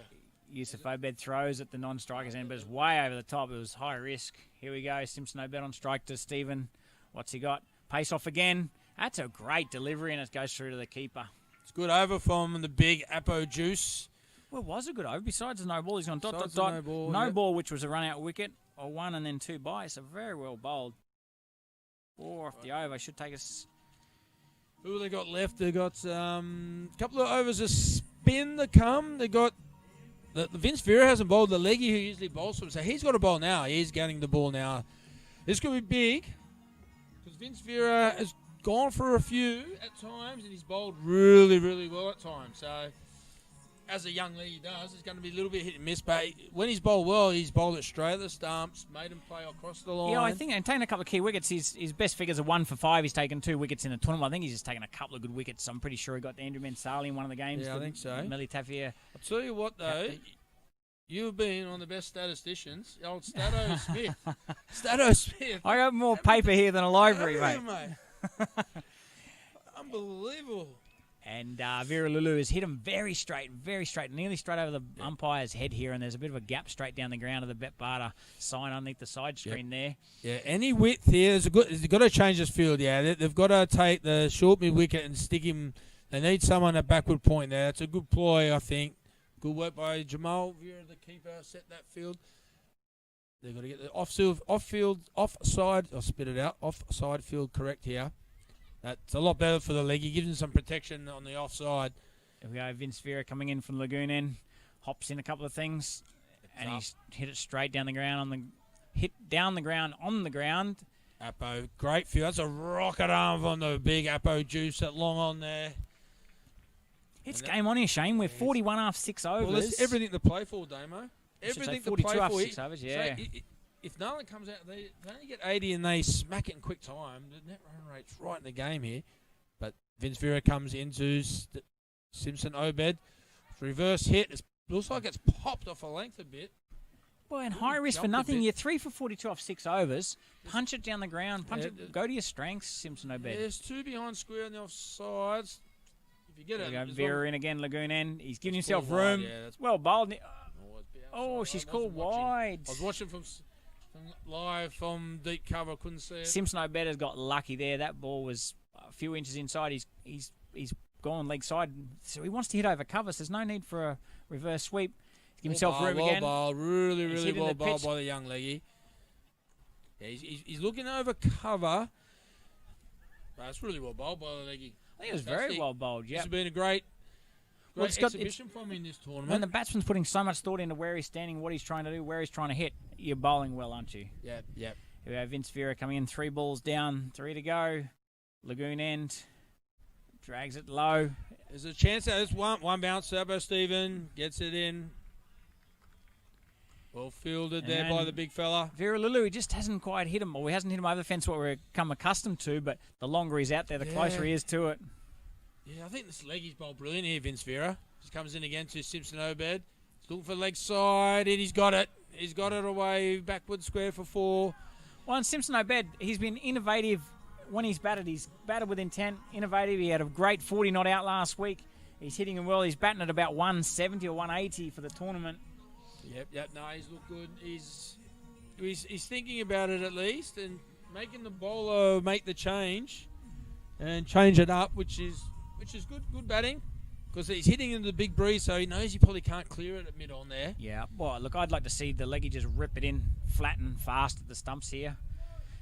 Yusuf Obed throws at the non-striker's end, but it's way over the top. It was high risk. Here we go. Simpson Obed on strike to Stephen. What's he got? Pace off again. That's a great delivery, and it goes through to the keeper. It's good over from the big Apo Juice. Well, it was a good over. Besides the no ball, he's gone dot. No ball, which was a run-out wicket, or 1 and then 2 by. So very well bowled. 4 off the over. Should take us. Who have they got left? They got a couple of overs of spin to come. They got the Vince Vira hasn't bowled the leggy who usually bowls for him, so he's got a bowl now. He's getting the ball now. This could be big because Vince Vira has gone for a few at times and he's bowled really, really well at times. So as a young leggy does, it's going to be a little bit hit and miss. But when he's bowled well, he's bowled it straight at the stumps, made him play across the line. Yeah, I think, and taking a couple of key wickets, his best figures are 1 for 5. He's taken 2 wickets in the tournament. I think he's just taken a couple of good wickets. I'm pretty sure he got Andrew Mensali in one of the games. Yeah, I think so. Melly Tafia. I'll tell you what, though. You've been on the best statisticians, old Stato Smith. Stato Smith. I got more paper here than a library, mate. Unbelievable. And Viralulu has hit him very straight, nearly straight over the umpire's head here, and there's a bit of a gap straight down the ground of the Betbarter sign underneath the side screen there. Yeah, any width here, they've got to change this field, they've got to take the short mid-wicket and stick him. They need someone at backward point there. It's a good ploy, I think. Good work by Jamal Vira, the keeper, set that field. They've got to get the offside field correct here. That's a lot better for the leg. He gives him some protection on the offside. There we go. Vince Vira coming in from Lagoon end. Hops in a couple of things. And he's hit it straight down the ground on the ground. Apo, great field. That's a rocket arm on the big Apo Juice, that long on there. It's game on here, Shane. We're 41 after 6 overs. Well, it's everything to play for, Damo. Everything to play for. After 6 overs, yeah. So if Nolan comes out, they only get 80 and they smack it in quick time. The net run rate's right in the game here. But Vince Vira comes into Simpson Obed. Reverse hit. It looks like it's popped off a length a bit. Well, and high risk for nothing. You're 3 for 42 off 6 overs. Punch it down the ground. Go to your strengths, Simpson Obed. There's 2 behind square on the offsides. If you get it, Vira in again, Lagoon end. He's giving himself room. Well bowled. Oh, she's called wide. I was watching from live from deep cover. I couldn't see it. Simpson Obed has got lucky there. That ball was a few inches inside. He's gone leg side, so he wants to hit over cover. So there's no need for a reverse sweep. Give himself room again. Well bowled, really well bowled by the young leggy. Yeah, he's looking over cover. But it's really well bowled by the leggy. I think it was very well bowled. Yeah, it's been a great exhibition from him in this tournament. When the batsman's putting so much thought into where he's standing, what he's trying to do, where he's trying to hit, you're bowling well, aren't you? Yep. Here we have Vince Vira coming in, 3 balls down, 3 to go. Lagoon end drags it low. There's a chance that there's one bounce. Sabo Stephen gets it in. Well fielded there by the big fella. Vira Lulu, he just hasn't quite hit him. Well, he hasn't hit him over the fence, what we're become accustomed to, but the longer he's out there, the closer he is to it. Yeah, I think this leggy's bowled brilliant here, Vince Vira. Just comes in again to Simpson Obed. He's looking for leg side, and he's got it. He's got it away, backward square for 4. Well, and Simpson Obed, he's been innovative when he's batted. He's batted with intent, innovative. He had a great 40 not out last week. He's hitting him well. He's batting at about 170 or 180 for the tournament. Yep. No, he's looked good. He's thinking about it at least, and making the bowler make the change and change it up, which is good batting, because he's hitting into the big breeze, so he knows he probably can't clear it at mid on there. Yeah. Well, look, I'd like to see the leggy just rip it in flat and fast at the stumps here.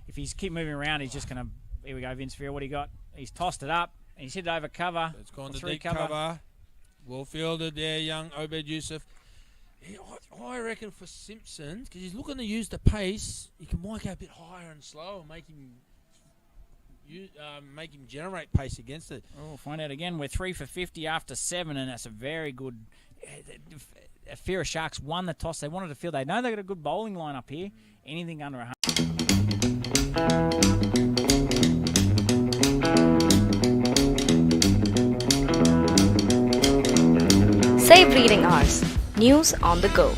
If he's keep moving around, he's just going to. Here we go, Vince Vira. What do you got? He's tossed it up. He's hit it over cover. It's gone to deep cover. Well fielded there, young Obed Yusuf. I reckon for Simpson, because he's looking to use the pace, he might go a bit higher and slower, make him generate pace against it. Oh, we'll find out again. We're 3 for 50 after 7, and that's a very good. Ifira Sharks won the toss. They wanted to field. They know they got a good bowling line up here. Anything under 100. Save reading hours. News on the go.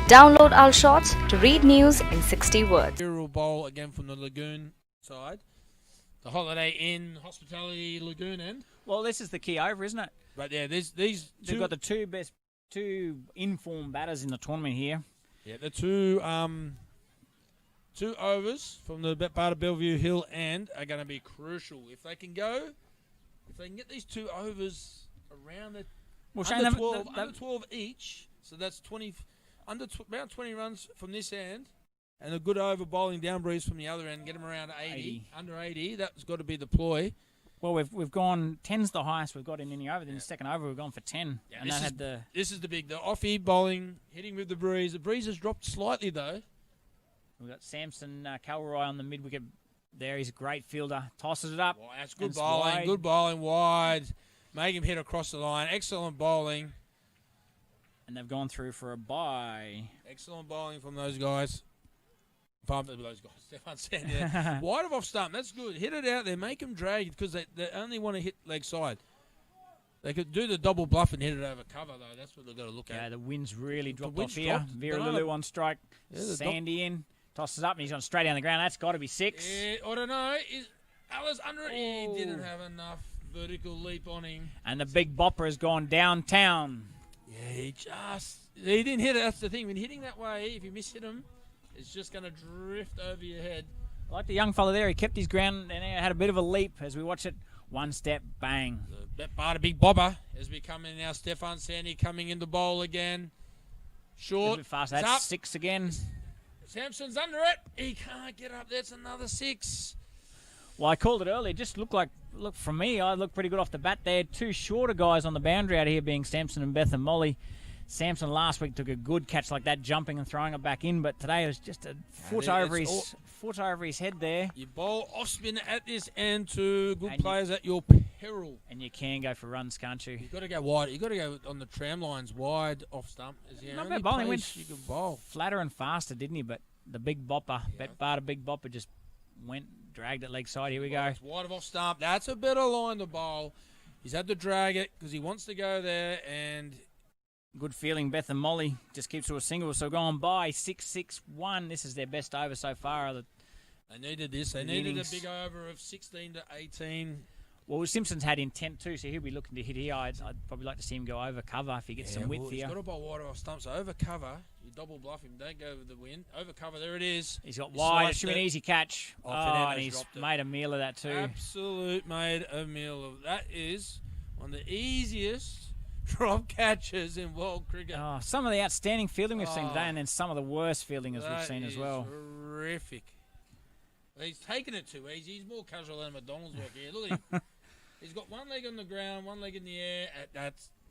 Download our shorts to read news in 60 words. Bowl again from the Lagoon side. The Holiday Inn Hospitality Lagoon end. Well, this is the key over, isn't it? But yeah, they've got the two informed batters in the tournament here. Yeah, the two overs from the part of Bellevue Hill end are going to be crucial. If they can get these 2 overs around the under 12 each, so that's 20 around 20 runs from this end, and a good over bowling down breeze from the other end, get them around 80. Under 80. That's got to be the ploy. Well, we've gone 10's the highest we've got in any over. Then the second over we've gone for 10. Yeah, and this is the offie bowling, hitting with the breeze. The breeze has dropped slightly though. We've got Samson Kalwai on the mid wicket there. He's a great fielder. Tosses it up. Well, that's good bowling. Wide. Good bowling wide. Make him hit across the line. Excellent bowling. And they've gone through for a bye. Excellent bowling from those guys. Stefan Sandy. Wide of off stump. That's good. Hit it out there. Make them drag, because they only want to hit leg side. They could do the double bluff and hit it over cover, though. That's what they've got to look at. Yeah, the wind's really dropped off here. Vira Lulu on strike. Yeah, Sandy in. Tosses up, and he's gone straight down the ground. That's got to be 6. Yeah, I don't know. Allan's under it. Oh. He didn't have enough vertical leap on him. And the big bopper has gone downtown. Yeah, he didn't hit it. That's the thing. When hitting that way, if you miss hit him, it's just going to drift over your head. I like the young fella there. He kept his ground and had a bit of a leap as we watch it. One step, bang. That big bobber is becoming now. Stefan Sandy coming in the bowl again. Short. A bit fast. That's up. 6 again. Samson's under it. He can't get up. That's another 6. Well, I called it earlier. Just look for me, I look pretty good off the bat there. 2 shorter guys on the boundary out here being Samson and Beth and Molly. Samson last week took a good catch like that, jumping and throwing it back in, but today it was just a foot over his head there. You bowl off spin at this end to good players at your peril. And you can go for runs, can't you? You've got to go wide. You've got to go on the tram lines wide off stump. Not bad bowling. Went you can bowl flatter and faster, didn't he? But the big bopper, big bopper just dragged it leg side. Here we go. It's wide of off stump. That's a better line to bowl. He's had to drag it because he wants to go there, and good feeling. Beth and Molly just keeps to a single. So going by 6-6-1. This is their best over so far. They needed this. They needed a big over of 16 to 18. Well, Simpson's had intent too, so he'll be looking to hit here. I'd probably like to see him go over cover if he gets some width here. He's got to bowl wide off stump, so over cover, you double bluff him. Don't go with the wind. Over cover, there it is. He's got wide. It should be an easy catch. And he's made a meal of that too. Absolute made a meal of that. Is one of the easiest drop catches in world cricket. Oh, some of the outstanding fielding we've seen today, and then some of the worst fielding as we've seen as well. Terrific. He's taken it too easy. He's more casual than McDonald's work here. Look at him. He's got one leg on the ground, one leg in the air.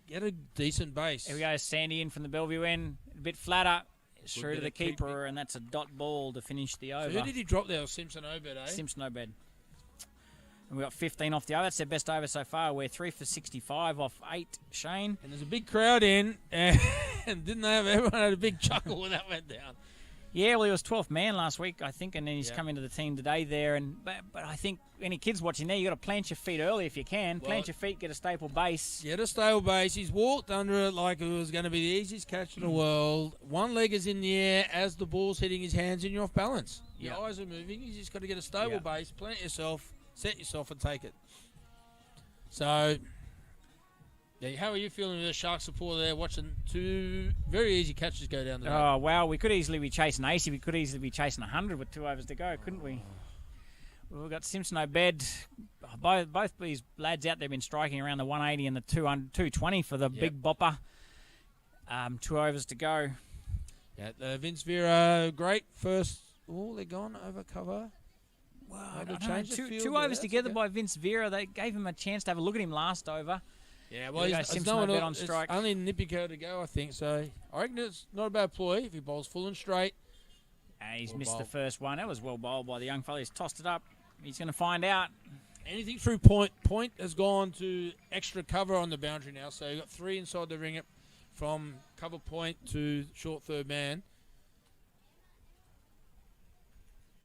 Get a decent base. Here we go. Sandy in from the Bellevue end. A bit flatter. Through to the keeper, and that's a dot ball to finish the over. So who did he drop there? Simpson Obed, eh? Simpson Obed. And we got 15 off the over. That's their best over so far. We're 3 for 65 off 8, Shane. And there's a big crowd in, and And didn't they have everyone had a big chuckle when that went down? Yeah, well, he was 12th man last week, I think, and then he's come into the team today there. But I think any kids watching there, you got to plant your feet early if you can. Plant your feet, get a staple base. Get a stable base. He's walked under it like it was going to be the easiest catch in the world. One leg is in the air as the ball's hitting his hands and you're off balance. Your eyes are moving. You just got to get a stable base, plant yourself, set yourself and take it. So, yeah, how are you feeling with the Shark supporter there watching two very easy catches go down the road? Oh, wow. We could easily be chasing 80. We could easily be chasing 100 with 2 overs to go, couldn't we? We've got Simpson, Obed. Both these lads out there have been striking around the 180 and the 220 for the big bopper. 2 overs to go. Yeah, Vince Vira, great first. Oh, they're gone over cover. Wow, two overs together by Vince Vira. They gave him a chance to have a look at him last over. Yeah, well, Simpson on strike. Only Nipico to go, I think. So I reckon it's not a bad ploy if he bowls full and straight. And he's missed the first one. That was well bowled by the young fella. He's tossed it up. He's going to find out. Anything through point. Point has gone to extra cover on the boundary now. So you've got 3 inside the ring from cover point to short third man.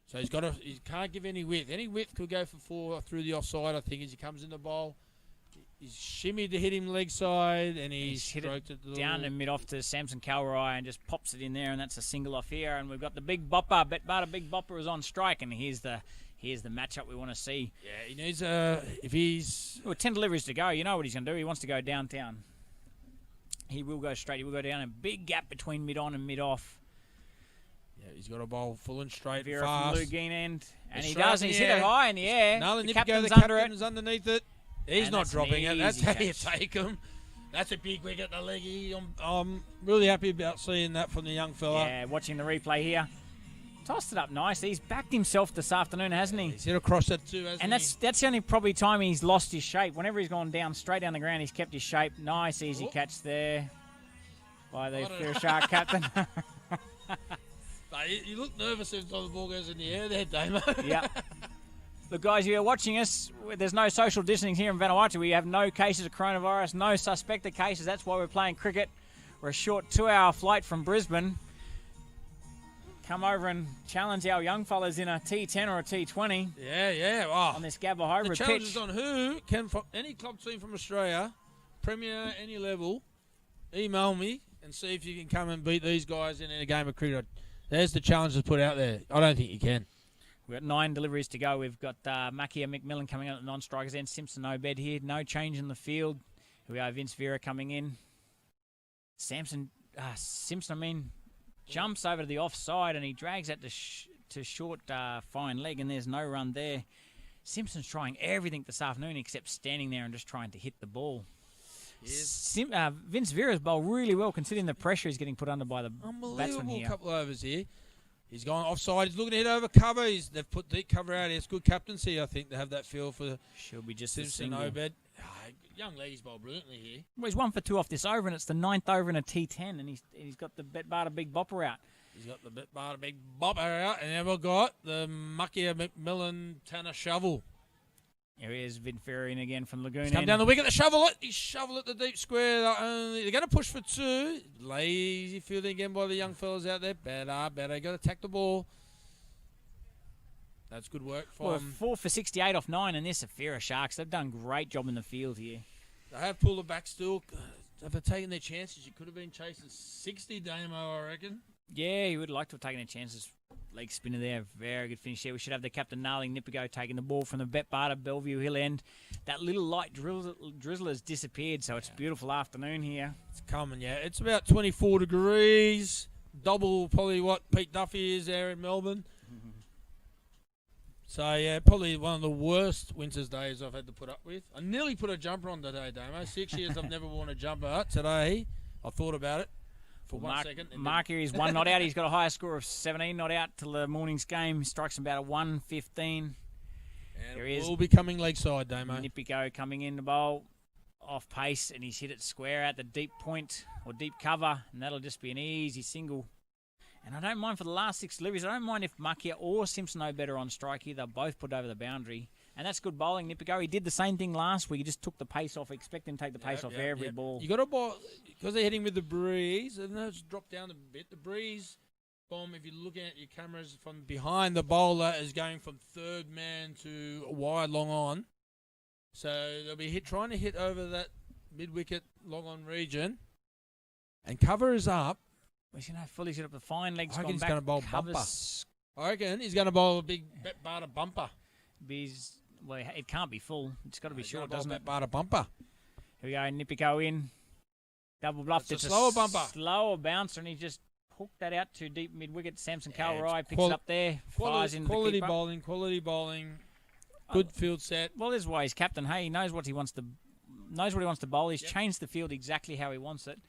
So he can't give any width. Any width could go for 4 through the offside, I think, as he comes in the bowl. He's shimmied to hit him leg side, and he's stroked it down and mid off to Samson Kalwai and just pops it in there, and that's a single off here. And we've got the big bopper. Betbata Big Bopper is on strike, and here's the matchup we want to see. Yeah, he needs if he's 10 deliveries to go. You know what he's going to do. He wants to go downtown. He will go straight. He will go down. A big gap between mid on and mid off. Yeah, he's got a bowl full and straight, Vira fast. From Lugin end, and he does. He's hit it high in the air. The captain is underneath it. He's not dropping it. That's how you take him. That's a big wicket, the leggy. I'm really happy about seeing that from the young fella. Yeah, watching the replay here. Tossed it up nice. He's backed himself this afternoon, hasn't he? He's hit across that too, hasn't he? And that's the only probably time he's lost his shape. Whenever he's gone down, straight down the ground, he's kept his shape. Nice, easy catch there by the Ifira Shark captain. You look nervous every time the ball goes in the air there, Damo. Yeah. Look, guys, you are watching us. There's no social distancing here in Vanuatu. We have no cases of coronavirus, no suspected cases. That's why we're playing cricket. We're a short 2-hour flight from Brisbane. Come over and challenge our young fellas in a T10 or a T20. Yeah. Oh. On this Gabba hybrid pitch. The challenge is on who can, any club team from Australia, Premier, any level, email me and see if you can come and beat these guys in a game of cricket. There's the challenge that's put out there. I don't think you can. We've got 9 deliveries to go. We've got Markia, McMillan coming out at the non-strikers end. Simpson, Obed here. No change in the field. Here we are, Vince Vira coming in. Simpson, jumps over to the offside and he drags that to short fine leg, and there's no run there. Simpson's trying everything this afternoon except standing there and just trying to hit the ball. Vince Vira's bowled really well considering the pressure he's getting put under by the batsman here. Unbelievable couple of overs here. He's gone offside. He's looking to hit over cover. They've put deep cover out here. It's good captaincy, I think, to have that feel for Should be just Simpson Obed. Young lady's bowled brilliantly here. Well, he's 1 for 2 off this over, and it's the 9th over in a T10, and he's got the Betbata Big Bopper out. He's got the Betbata Big Bopper out, and then we've got the Markia McMillan Tanner shovel. Here he is, Vinferi in again from Lagoon. He's come down the wicket to shovel it. He's shoveled it the deep square. They're going to push for 2. Lazy fielding again by the young fellas out there. Better. Got to attack the ball. That's good work from 4 for 68 off 9 in this Ifira Sharks. They've done a great job in the field here. They have pulled it back still. Have they taken their chances? You could have been chasing 60, Damo, I reckon. Yeah, you would like to have taken their chances. Leg spinner there. Very good finish there. We should have the captain Gnarling Nipigo taking the ball from the Betbata Bellevue Hill end. That little light drizzle has disappeared, so it's a beautiful afternoon here. It's coming, yeah. It's about 24 degrees. Double probably what Pete Duffy is there in Melbourne. So, yeah, probably one of the worst winter's days I've had to put up with. I nearly put a jumper on today, Damo. 6 years I've never worn a jumper. Today, I thought about it for 1 second. Markia is 1 not out. He's got a higher score of 17 not out till the morning's game. He strikes about a 115. There he is. Will be coming leg side, Damo. Nipigo coming in the bowl. Off pace, and he's hit it square at the deep point or deep cover, and that'll just be an easy single. And I don't mind for the last 6 deliveries. I don't mind if Markia or Simpson Obed are on strike here. They'll both put over the boundary. And that's good bowling, Nipigo. He did the same thing last week. He just took the pace off. Expect him to take the pace off every ball. You got to bowl because they're hitting with the breeze, and it's dropped down a bit. The breeze bomb, if you're looking at your cameras from behind, the bowler is going from third man to wide long on. So they'll be trying to hit over that mid-wicket long on region, and cover is up. Well, he's going to fully set up the fine legs. I reckon he's going to bowl bumper. I reckon he's going to bowl a big Bata bumper. Well, it can't be full. It's got to be short, doesn't it? Bata bumper. Here we go. Nipigo in. Double bluff. It's a slower bumper. Slower bouncer, and he just hooked that out to deep mid-wicket. Samson Kalwari picks it up there. Fires in quality bowling. Good field set. Well, this is why he's captain. Hey, he knows what he wants to bowl. He's changed the field exactly how he wants it.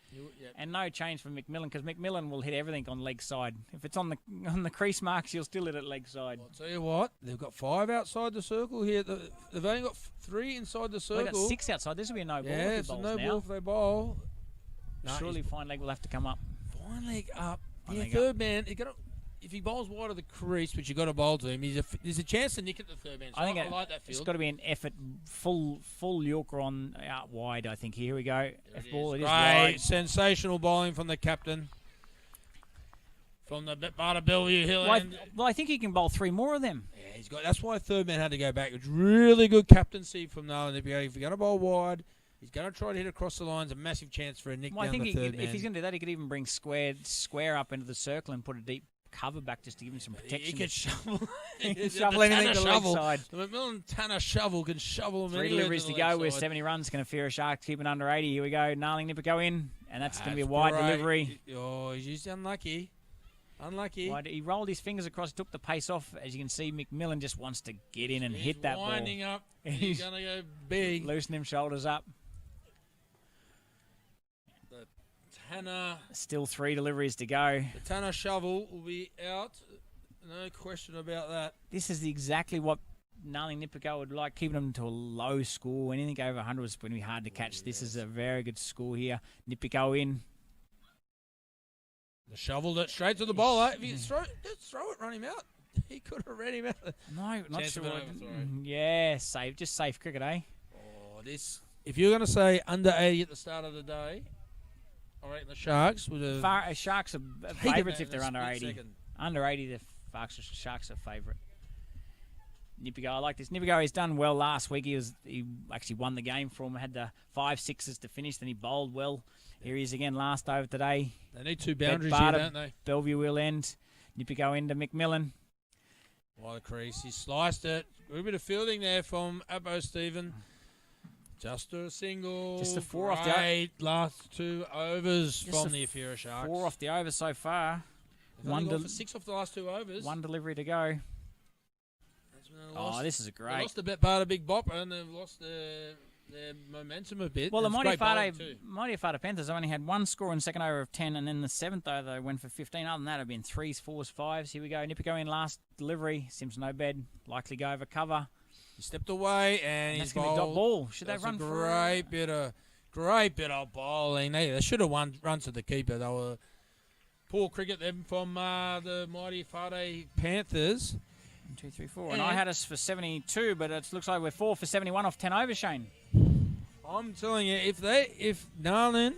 And no change for McMillan, because McMillan will hit everything on leg side. If it's on the crease marks, he'll still hit it leg side. I'll tell you what, they've got 5 outside the circle here. They've only got 3 inside the circle. They've got 6 outside. This will be a no ball. Yeah, it's a no ball if they bowl. Surely fine leg will have to come up. Fine leg up. Third man, if he bowls wide of the crease, which you've got to bowl to him, there's a chance to nick at the third man. So I like that field. It's got to be an effort, full Yorker on out wide, I think. Here we go. F-ball, it is wide. Sensational bowling from the captain. From the Bata Bellevue Hill end. Well, I think he can bowl 3 more of them. Yeah, that's why third man had to go back. It's really good captaincy from Allan. If you're going to bowl wide, he's going to try to hit across the lines. A massive chance for a nick down the third man. If he's going to do that, he could even bring square up into the circle and put a deep cover back just to give him some protection. He could shovel. He can shovel anything to the leg side. The McMillan Tanner shovel can shovel him. 3 deliveries to go with 70 runs. Can Ifira Sharks keep it under 80. Here we go. Gnarling Nipper go in, and that's going to be a wide delivery. Oh, he's just unlucky. Wide. He rolled his fingers across, took the pace off. As you can see, McMillan just wants to get in and hit that ball. He's winding up. He's going to go big. Loosen him shoulders up. Tanner. Still 3 deliveries to go. The Tanner shovel will be out. No question about that. This is exactly what Gnarling Nipigo would like, keeping them to a low score. Anything over 100 was going to be hard to catch. This is a very good score here. Nipigo in. The shovel that straight to the bowler. If you just throw it, run him out. He could have read him out. No, not sure. Yeah, safe. Just safe cricket, eh? Oh, this. If you're going to say under 80 at the start of the day, I reckon the Sharks would have... Sharks are favourites if they're under 80. Second. Under 80, the Sharks are favourite. Nipigo, I like this. Nipigo, he's done well last week. He actually won the game for him. Had the 5 sixes to finish, then he bowled well. Here he is again last over today. They need 2 boundaries here, don't they? Bellevue will end. Nipigo into McMillan. Wide crease. He sliced it. A bit of fielding there from Abbo Stephen. Just a single. Just a 4 off the last 2 overs from the Ifira Sharks. 4 off the over so far. For 6 off the last 2 overs. 1 delivery to go. This is a great. They lost the Betbata Big Bopper and they've lost their momentum a bit. Well, the Mighty Efate Panthers only had 1 score in the second over of 10, and then the 7th over they went for 15. Other than that, it have been 3s, 4s, 5s. Here we go. Nipigo in last delivery. Simpson Obed likely go over cover. He stepped away and he's going to be dot ball. Should they run for a great bit of bowling? They should have run to the keeper. They were poor cricket them from the Mighty Efate Panthers. 1, 2, 3, 4. And I had us for 72, but it looks like we're 4 for 71 off 10 over, Shane. I'm telling you, if Narlin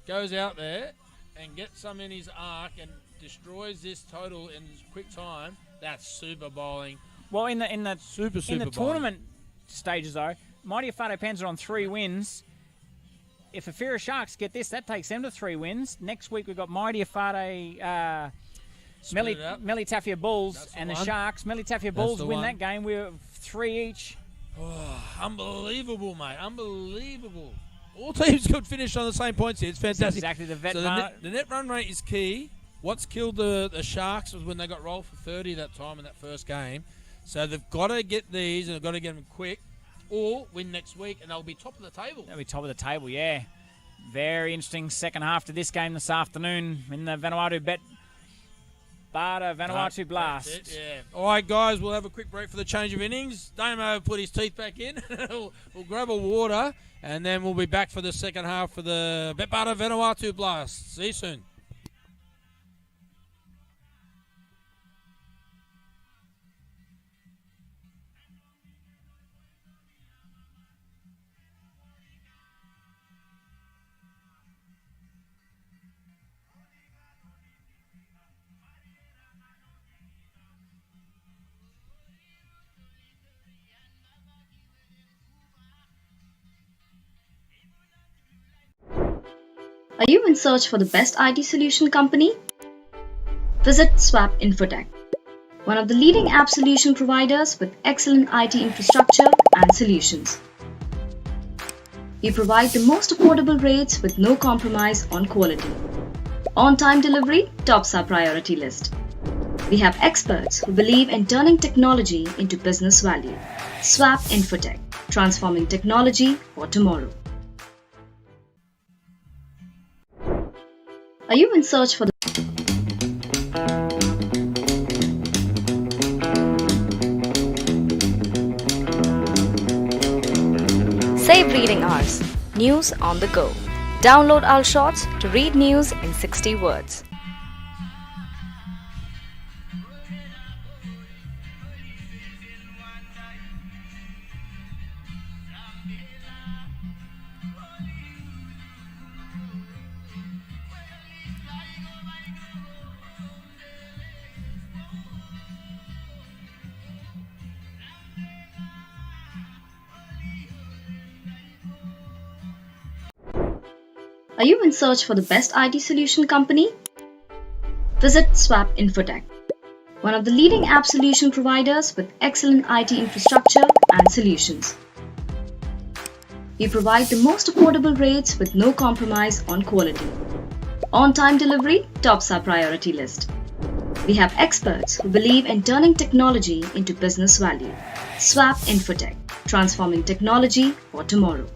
goes out there and gets some in his arc and destroys this total in quick time, that's super bowling. Well, in the super tournament stages though, Mighty Efate Panthers are on 3 wins. If Ifira Sharks get this, that takes them to 3 wins. Next week we've got Mighty Efate Melitafia Bulls and the Sharks. Melitafia Bulls win that game. We're 3 each. Oh, unbelievable, mate! Unbelievable. All teams could finish on the same points here. It's fantastic. Exactly the net run rate is key. What's killed the Sharks was when they got rolled for 30 that time in that first game. So they've got to get these and they've got to get them quick or win next week and they'll be top of the table. They'll be top of the table, yeah. Very interesting second half to this game this afternoon in the Vanuatu Vanuatu Blast. Yeah. All right, guys, we'll have a quick break for the change of innings. Damo put his teeth back in. we'll grab a water and then we'll be back for the second half for the Betbata Vanuatu Blast. See you soon. Are you in search for the best IT solution company? Visit Swap Infotech, one of the leading app solution providers with excellent IT infrastructure and solutions. We provide the most affordable rates with no compromise on quality. On-time delivery tops our priority list. We have experts who believe in turning technology into business value. Swap Infotech, transforming technology for tomorrow. Are you in search for the Save reading hours. News on the go. Download our shorts to read news in 60 words. Are you in search for the best IT solution company? Visit Swap Infotech, one of the leading app solution providers with excellent IT infrastructure and solutions. We provide the most affordable rates with no compromise on quality. On-time delivery tops our priority list. We have experts who believe in turning technology into business value. Swap Infotech, transforming technology for tomorrow.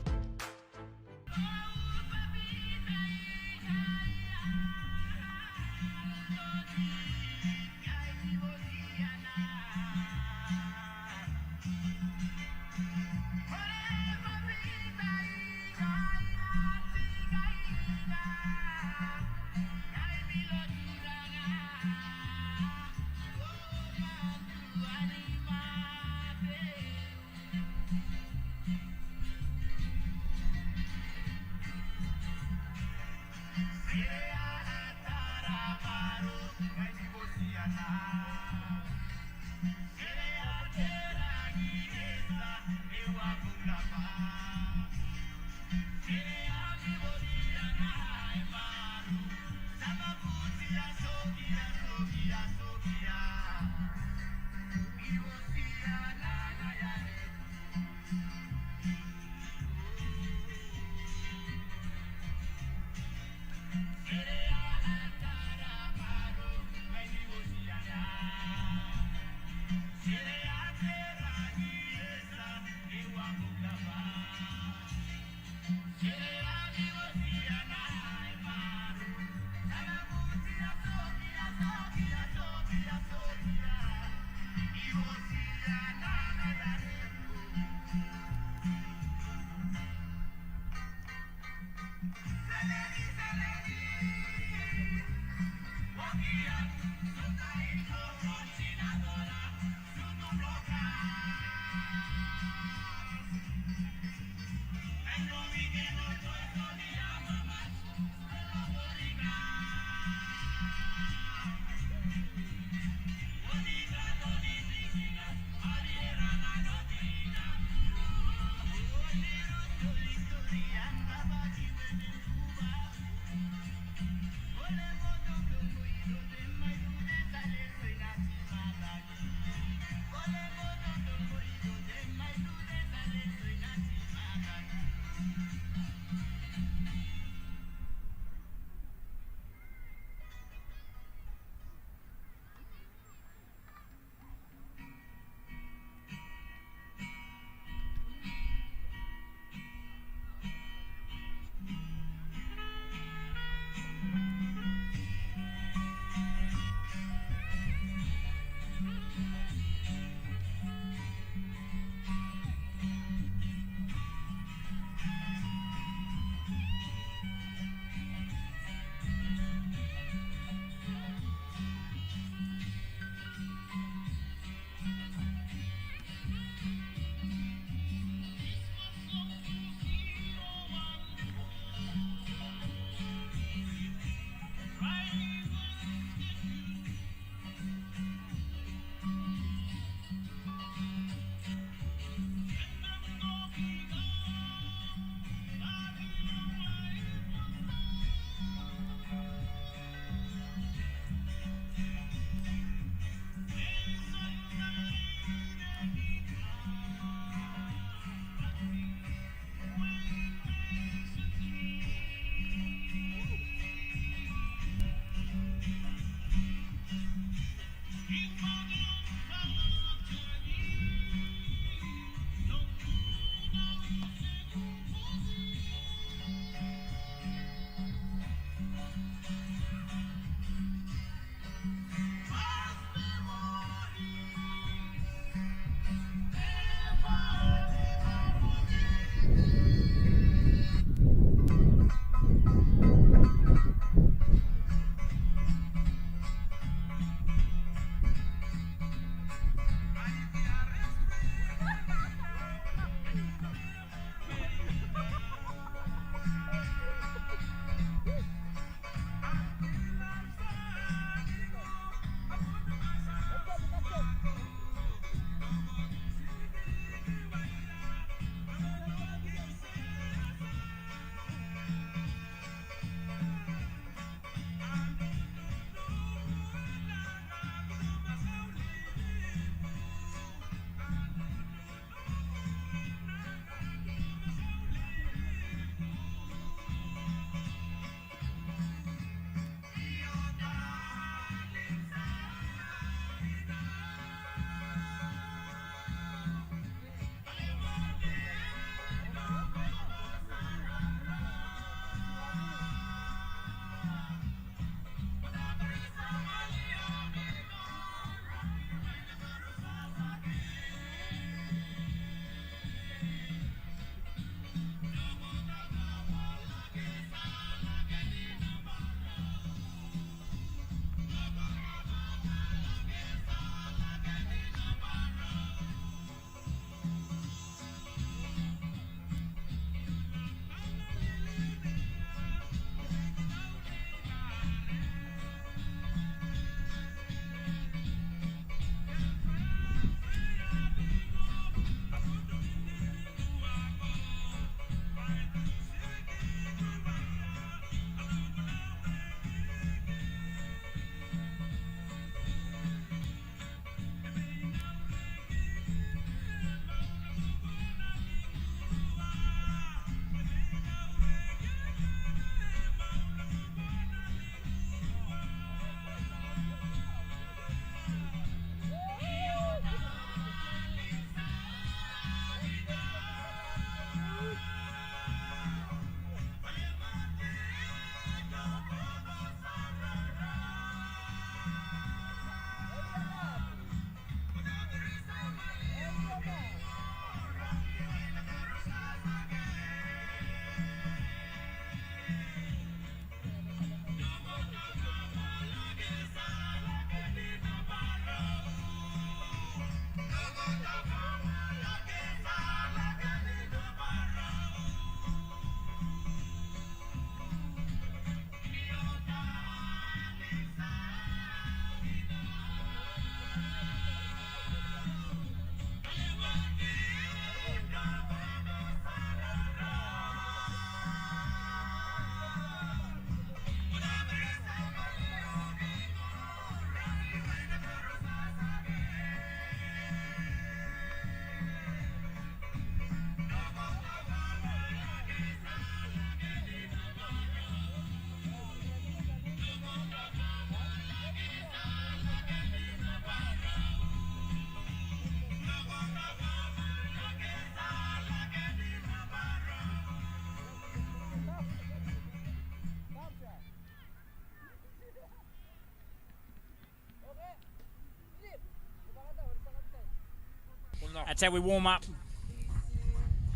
That's how we warm up.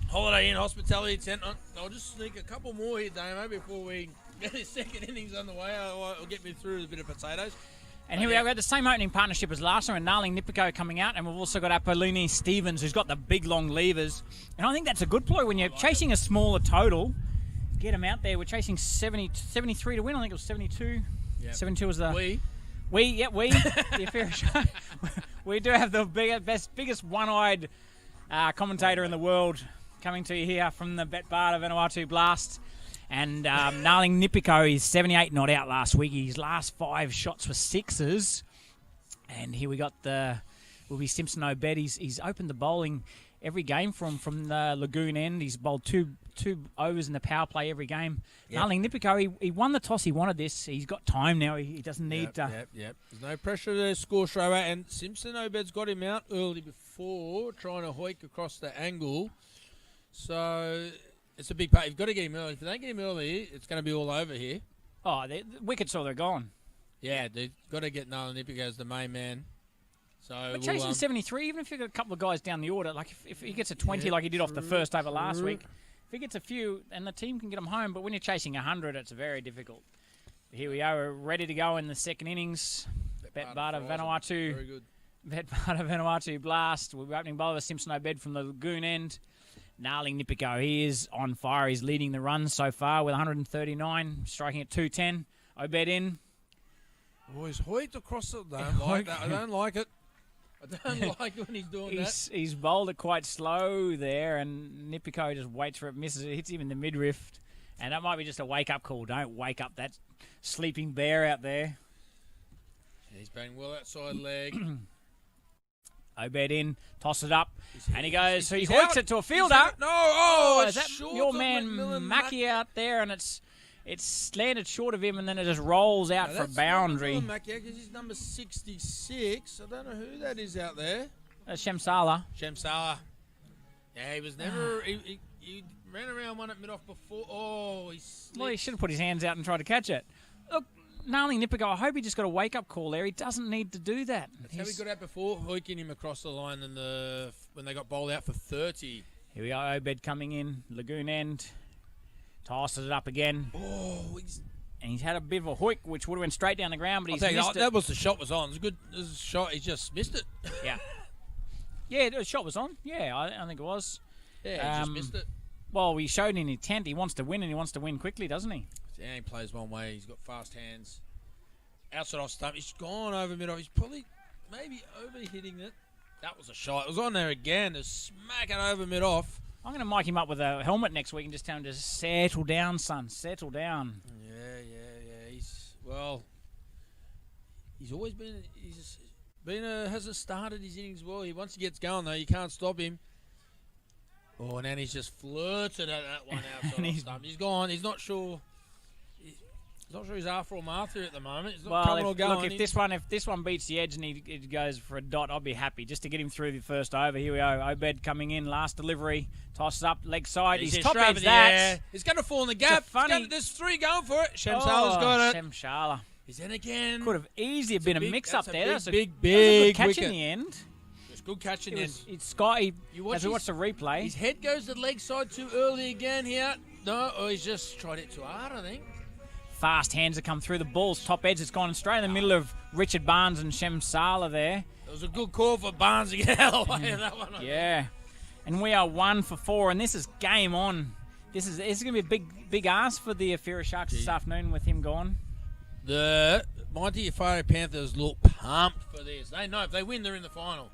Holiday Inn Hospitality Tent. I'll just sneak a couple more here, Damo, before we get this second innings underway. It'll get me through a bit of potatoes. And here we are. We had the same opening partnership as last time, and Narling Nipiko coming out, and we've also got Apollini Stevens, who's got the big long levers. And I think that's a good ploy when you're chasing a smaller total. Get them out there. We're chasing 73 to win. I think it was 72. Yep. 72 was the... We, the Ifira show. We do have the biggest one-eyed commentator in the world coming to you here from the Betbada Vanuatu Blast. And Narling Nipiko is 78 not out last week. His last 5 shots were sixes. And here we got will be Simpson Obed. He's opened the bowling every game from the Lagoon end. He's bowled two overs in the power play every game. Yep. Narling Nipiko, he won the toss. He wanted this. He's got time now. He doesn't need to... Yep. There's no pressure to score straight away. And Simpson Obed's got him out early before, trying to hoik across the angle. So... It's a big part. You've got to get him early. If they don't get him early, it's going to be all over here. Oh, the wickets saw they're gone. Yeah, they've got to get Narling Nipiko as the main man. So we're chasing 73, even if you've got a couple of guys down the order. Like if he gets a 20 like he did off the first over last week, if he gets a few, and the team can get him home. But when you're chasing 100, it's very difficult. Here we are. We're ready to go in the second innings. Betbada Vanuatu. Very good. Betbada Vanuatu Blast. We're opening bowler Simpson Obed from the Lagoon end. Narling Nipiko, he is on fire. He's leading the runs so far with 139, striking at 210. Obed in. Oh, he's hoiked across it. I don't like that. I don't like it. I don't like it when he's doing that. He's bowled it quite slow there, and Nipiko just waits for it, misses it, hits him in the midriff. And that might be just a wake-up call. Don't wake up that sleeping bear out there. He's been well outside leg. Obed in, toss it up, and he goes. So he hoiks it to a fielder. Is that short your man Markia out there? And it's landed short of him, and then it just rolls out for a boundary. Markia, because he's number 66. I don't know who that is out there. Shem Sala. Yeah, he was never. he ran around one at mid-off before. Oh, he should have put his hands out and tried to catch it. Look. Narling Nipiko, I hope he just got a wake-up call there. He doesn't need to do that. That's how he got out before, hoiking him across the line when they got bowled out for 30. Here we are, Obed coming in, Lagoon end. Tosses it up again. Oh, and he's had a bit of a hoik, which would have went straight down the ground, but he's missed it. That was the shot was on. It was a good shot. He just missed it. Yeah. Yeah, the shot was on. Yeah, I think it was. Yeah, he just missed it. Well, he showed in intent. He wants to win, and he wants to win quickly, doesn't he? Yeah, he plays one way. He's got fast hands. Outside off stump. He's gone over mid-off. He's probably maybe over-hitting it. That was a shot. It was on there again to smack it over mid-off. I'm going to mic him up with a helmet next week and just tell him to settle down, son. Settle down. Yeah. He's always hasn't started his innings well. Once he gets going, though, you can't stop him. Oh, and then he's just flirted at that one outside off stump. He's gone. He's not sure. He's not sure he's after or Martha at the moment. He's not coming or going. Look, if this one beats the edge and he goes for a dot, I'll be happy just to get him through the first over. Here we go. Obed coming in, last delivery, tosses up leg side. He's top edge that. He's going to fall in the gap. There's 3 going for it. Shem Sala's got it. Shem Sala. He's in again. Could have easily been a mix-up there. That's a big catch wicket. in the end. Good catch in the end. As we watch the replay. His head goes to the leg side too early again here. No, he's just tried it too hard, I think. Fast hands that come through the balls. Top edge. It's gone straight in the middle of Richard Barnes and Shem Sala there. It was a good call for Barnes to get out of the way of that one. Yeah. And we are 1 for 4, and this is game on. This is going to be a big ask for the Ifira Sharks this afternoon with him gone. The mighty Efate Panthers look pumped for this. They know if they win, they're in the final.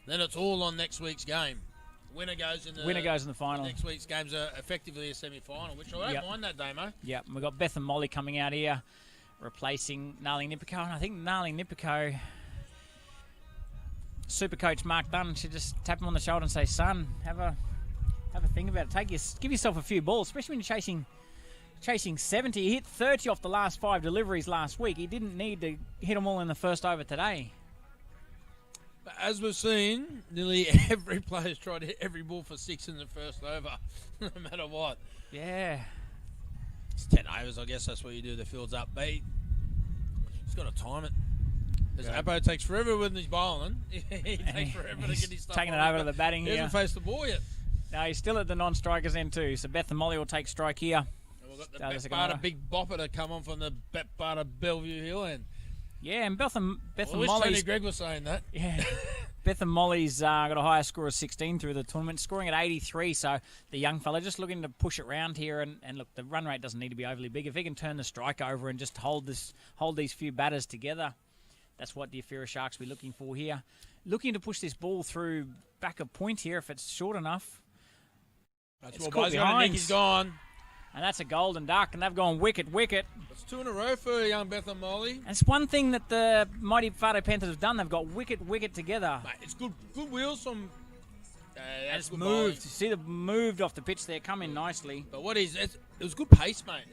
Then it's all on next week's game. Winner goes in the final. Next week's games are effectively a semi-final, which I don't mind that, Damo. Yeah, we've got Beth and Molly coming out here, replacing Narling Nipiko. And I think Narling Nipiko, super coach Mark Dunn, should just tap him on the shoulder and say, son, have a think about it. Give yourself a few balls, especially when you're chasing 70. He hit 30 off the last 5 deliveries last week. He didn't need to hit them all in the first over today. But as we've seen, nearly every player's tried to hit every ball for 6 in the first over, no matter what. Yeah. It's 10 overs, I guess that's what you do. The field's up. But he's got to time it. Because Apo takes forever when he's bowling. He takes forever to get his stuff taking it on, over to the batting he here. hasn't faced the ball yet. No, he's still at the non-strikers end too. So Beth and Molly will take strike here. And we've got the Bet-Barter big bopper to come on from the Bet-Barter Bellevue Hill end. Yeah, and Beth and Molly's... Tony Gregg was saying that. Yeah. Beth and Molly's got a higher score of 16 through the tournament, scoring at 83. So the young fella just looking to push it round here. And look, the run rate doesn't need to be overly big. If he can turn the strike over and just hold these few batters together, that's what the Ifira Sharks will be looking for here. Looking to push this ball through back of point here if it's short enough. That's what Bo's behind. He's gone. And that's a golden duck, and they've gone wicket. It's 2 in a row for young Beth and Molly. And it's one thing that the mighty Efate Panthers have done. They've got wicket together. Mate, it's good wheels from... and it's moved. You see, they've moved off the pitch there, come in nicely. But it was good pace, mate.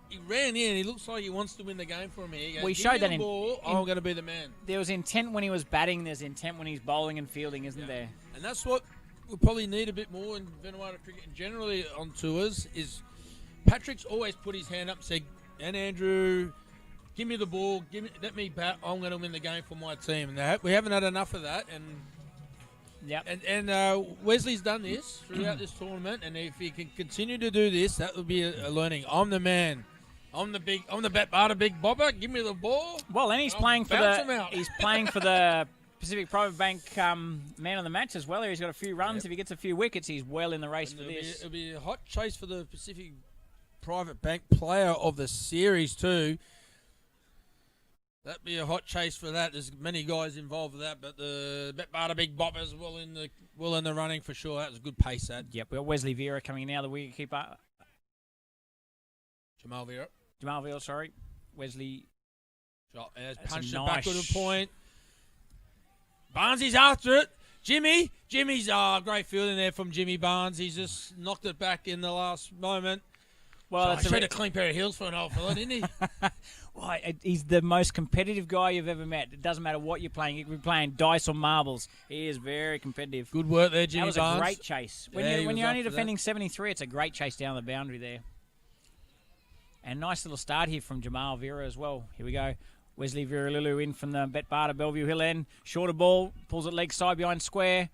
He ran in. He looks like he wants to win the game for me. He goes, we showed that I'm going to be the man. There was intent when he was batting. There's intent when he's bowling and fielding, isn't there? And that's what we'll probably need a bit more in Vanuatu cricket and generally on tours is Patrick's always put his hand up and said, and Andrew, give me the ball, let me bat. I'm going to win the game for my team. And we haven't had enough of that. And Wesley's done this throughout this tournament. And if he can continue to do this, that will be a learning. I'm the man. I'm the Bet-Barter big bobber. Give me the ball. Well, and he's playing for the Pacific Private Bank man of the match as well. He's got a few runs. Yep. If he gets a few wickets, he's well in the race for this. It'll be a hot chase for the Pacific Private Bank player of the series too. That'd be a hot chase for that. There's many guys involved with that, but the Bet-Barter big boppers well in the running for sure. That was a good pace. That. Yep, we got Wesley Vira coming in now, the wicketkeeper. Jamal Vira, sorry. Wesley. Has punched it back to the point. Barnsley's after it. Jimmy's great fielding there from Jimmy Barnes. He's just knocked it back in the last moment. Well, that's a clean pair of heels for an old fella, didn't he? Well, he's the most competitive guy you've ever met. It doesn't matter what you're playing. You could be playing dice or marbles. He is very competitive. Good work there, Jimmy Barnes. That was a great chase. When you're only defending 73, it's a great chase down the boundary there. And nice little start here from Jamal Vira as well. Here we go. Wesley Vira in from the Bet-Barter Bellevue Hill end. Shorter ball, pulls it leg side behind square.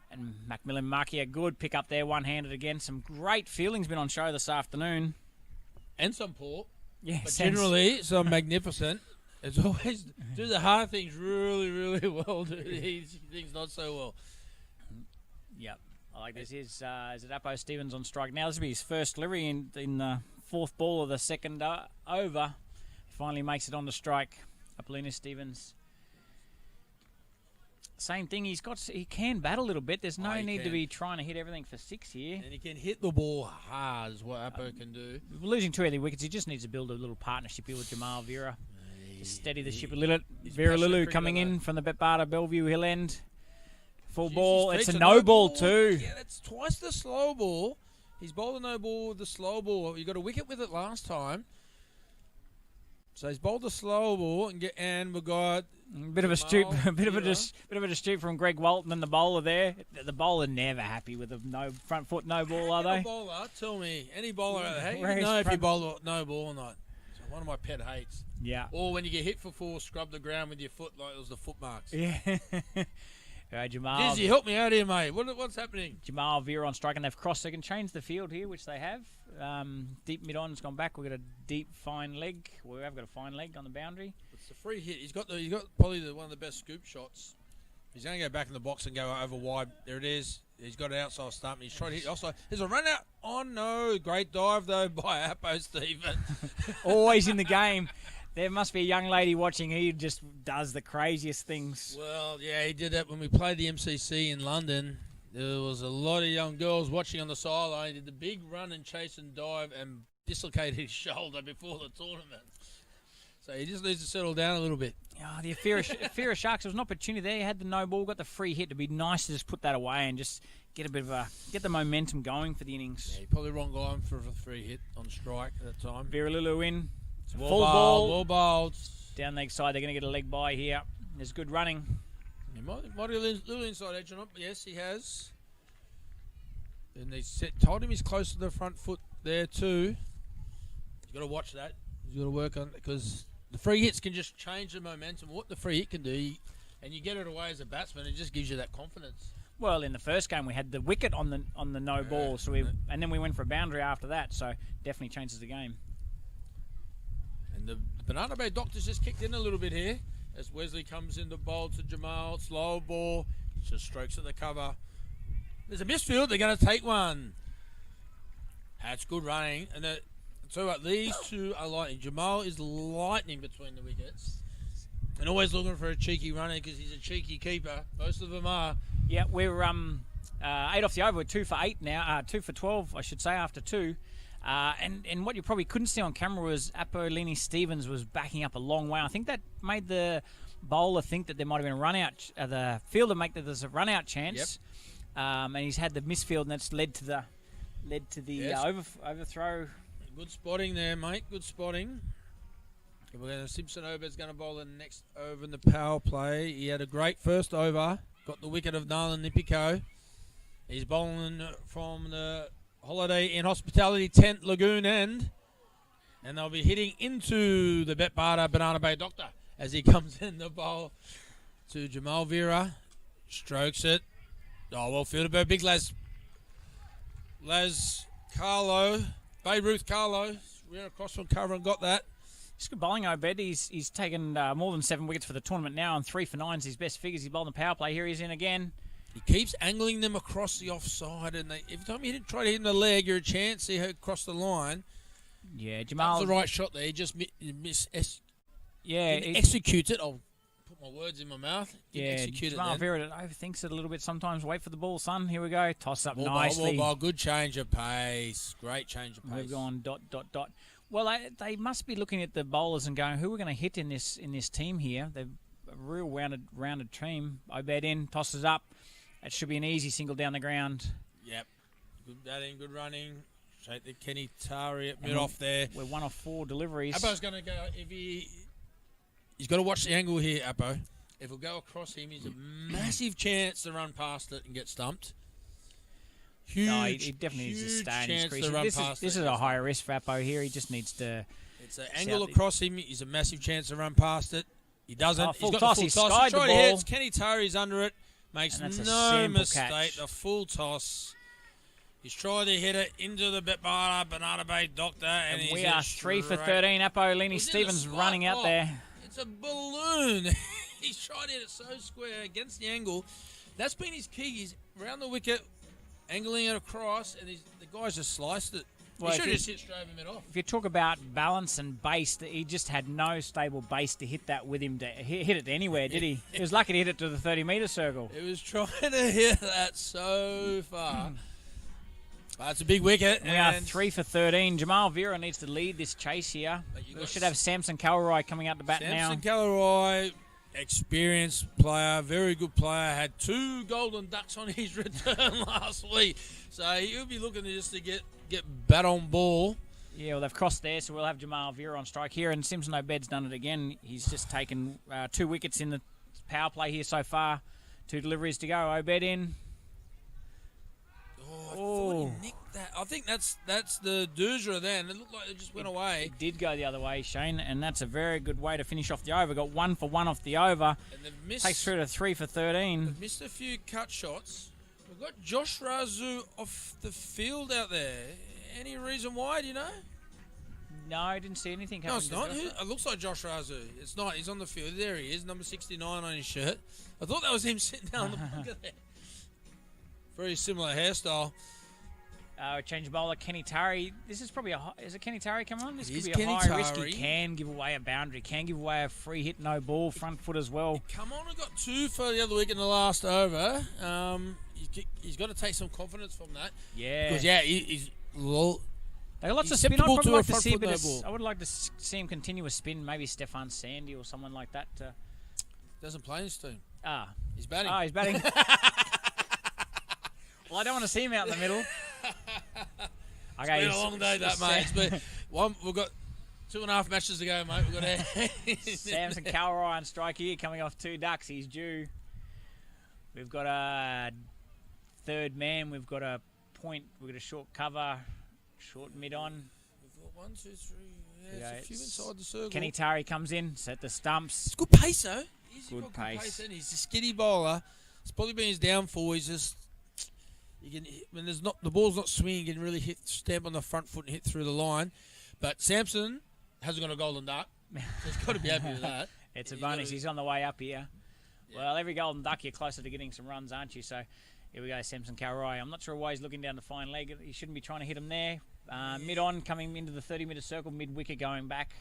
And McMillan Markia, good pick up there, one-handed again. Some great fielding's been on show this afternoon. And some poor. Yeah, but generally, some magnificent. It's always do the hard things really, really well. Do the easy things not so well. Yep. I like this. Is it Apo Stevens on strike? Now this will be his first delivery in the fourth ball of the second over. Finally makes it on the strike. Apollina Stevens. Same thing. He can bat a little bit. There's no need to be trying to hit everything for 6 here. And he can hit the ball hard, is what Apo can do. Losing 2 early wickets, he just needs to build a little partnership here with Jamal Vira. Just steady the ship a little. Vira Lulu coming in from the Bet-Barter Bellevue Hill end. Full ball. It's a no ball too. Yeah, that's twice the slow ball. He's bowled a no ball with the slow ball. You got a wicket with it last time. So he's bowled a slow ball and we got a bit of a stoop, a bit of a stoop from Greg Walton and the bowler there. The bowler never happy with a no front foot no ball, are they? Bowler, tell me, any bowler, how do you know if you bowl no ball or not? It's one of my pet hates. Yeah. Or when you get hit for 4, scrub the ground with your foot like it was the foot marks. Yeah. All right, Jamal. Dizzy, help me out here, mate. What's happening? Jamal Vira on strike, and they've crossed. They can change the field here, which they have. Deep mid-on's gone back. We've got a deep fine leg. We have got a fine leg on the boundary. It's a free hit. He's got probably one of the best scoop shots. He's going to go back in the box and go over wide. There it is. He's got an outside stump. He's trying to hit offside. There's a run out. Oh, no. Great dive, though, by Apo Stephen. Always in the game. There must be a young lady watching. He just does the craziest things. Well, yeah, he did that when we played the MCC in London. There was a lot of young girls watching on the sideline. He did the big run and chase and dive and dislocated his shoulder before the tournament. So he just needs to settle down a little bit. Oh, the Ifira Sharks, there was an opportunity there. He had the no ball, got the free hit. It'd be nice to just put that away and just get the momentum going for the innings. Yeah, probably wrong guy for a free hit on strike at that time. Vira Lulu in. Full ball. Well bowled. Down leg side, they're going to get a leg by here. There's good running. He might have a little inside edge on it, but yes, he has. And they told him he's close to the front foot there too. He's got to watch that. He's got to work on it because the free hits can just change the momentum. What the free hit can do, and you get it away as a batsman, it just gives you that confidence. Well, in the first game we had the wicket on the no ball, so and then we went for a boundary after that. So definitely changes the game. And the Banana Bay Doctors just kicked in a little bit here as Wesley comes in the bowl to Jamal. Slow ball, just strokes at the cover. There's a misfield. They're going to take one. That's good running. And so what? These two are lightning. Jamal is lightning between the wickets, and always looking for a cheeky runner because he's a cheeky keeper. Most of them are. Yeah, we're 8 off the over. We're 2 for 8 now. 2 for 12, I should say, after 2. And what you probably couldn't see on camera was Lency Stevens was backing up a long way. I think that made the bowler think that there might have been a run out. The fielder make that there's a run out chance. Yep. And he's had the misfield, and that's led to the overthrow. Good spotting there, mate. Good spotting. Simpson Obed's going to bowl the next over in the power play. He had a great first over. Got the wicket of Nalan Nipiko. He's bowling from the Holiday Inn Hospitality Tent Lagoon end. And they'll be hitting into the Betbarda Banana Bay Doctor as he comes in the bowl to Jamal Vira. Strokes it. Oh, well fielded by big Laz Carlot. Babe Ruth Carlot. We're across from cover and got that. He's good bowling, Obed. He's taken more than 7 wickets for the tournament now, and 3 for 9's his best figures. He bowled in the power play. Here he's in again. He keeps angling them across the offside, and every time you try to hit him the leg, you're a chance to see her cross the line. Yeah, Jamal. That's the right shot there. He just executes it. I'll put my words in my mouth. Jamal Vira overthinks it a little bit sometimes. Wait for the ball, son. Here we go. Toss up nicely. Ball. Good change of pace. Great change of pace. We've gone ... Well, they must be looking at the bowlers and going, who are going to hit in this team here? They're a real rounded team. Obed in, tosses up. That should be an easy single down the ground. Yep. Good batting, good running. Straight to Kenny Tari at mid-off there. We're 1 of 4 deliveries. Appo's going to go, he's got to watch the angle here, Appo. If he'll go across him, he's a massive chance to run past it and get stumped. He definitely needs to stay in his crease. This is a higher risk for Appo here. He just needs to... It's an angle across him. He's a massive chance to run past it. He doesn't. Full He's got toss. the He full toss. skied the ball. Kenny Tari's under it. Makes no mistake. Catch. The full toss. He's trying to hit it into the Betbarda Banana Bay Doctor. And we are 3 for 13. Appo Lency Stevens running out there. It's a balloon. He's trying to hit it so square against the angle. That's been his key. He's around the wicket, angling it across, and the guy's just sliced it. Well, he should just hit straight over mid-off. If you talk about balance and base, he just had no stable base to hit that with him. To hit it anywhere, did he? He was lucky to hit it to the 30-metre circle. He was trying to hit that so far. That's a big wicket. We are 3 for 13. Jamal Vira needs to lead this chase here. We should have Samson Kalroy coming out to bat now. Samson Kalroy, experienced player, very good player, had 2 golden ducks on his return last week. So he'll be looking to get bat on ball. Yeah, well, they've crossed there, so we'll have Jamal Vira on strike here. And Simpson Obed's done it again. He's just taken 2 wickets in the power play here so far. 2 deliveries to go. Obed in. I thought he nicked that. I think that's the Doozra then. It looked like it just went away. It did go the other way, Shane, and that's a very good way to finish off the over. Got 1 for 1 off the over. And they've missed, takes through to 3 for 13. They've missed a few cut shots. We've got Josh Rasu off the field out there. Any reason why, do you know? No, I didn't see anything. No, it's not. It looks like Josh Rasu. It's not. He's on the field. There he is, number 69 on his shirt. I thought that was him sitting down on the bunker there. Very similar hairstyle. Change bowler, Kenny Tari. This is probably is it Kenny Tari coming on? This could be Kenny a high Tari. risk. He can give away a boundary, can give away a free hit, no ball, front foot as well. Come on, I got 2 for the other week in the last over. He's got to take some confidence from that. Yeah. Because, he's... They got lots of spin. I would like to see him continue a spin, maybe Stefan Sandy or someone like that. Doesn't play in his team. He's batting. He's batting. Well, I don't want to see him out in the middle. It's been a long day, that, mate. We've got 2.5 matches to go, mate. We've got Samson Kalroy on strike here, coming off 2 ducks. He's due. We've got a third man. We've got a point. We've got a short cover, short mid on. We've got 1, 2, 3. Yeah, it's a few inside the circle. Kenny Tari comes in, set the stumps. It's good pace, though. Good pace. And he's a skiddy bowler. It's probably been his downfall. He's just... when the ball's not swinging, you can really stamp on the front foot and hit through the line. But Simpson hasn't got a golden duck, so he's got to be happy with that. It's a bonus. He's on the way up here. Yeah. Well, every golden duck, you're closer to getting some runs, aren't you? So here we go, Simpson Garae. I'm not sure why he's looking down the fine leg. He shouldn't be trying to hit him there. Mid-on, coming into the 30-metre circle, mid-wicket going back.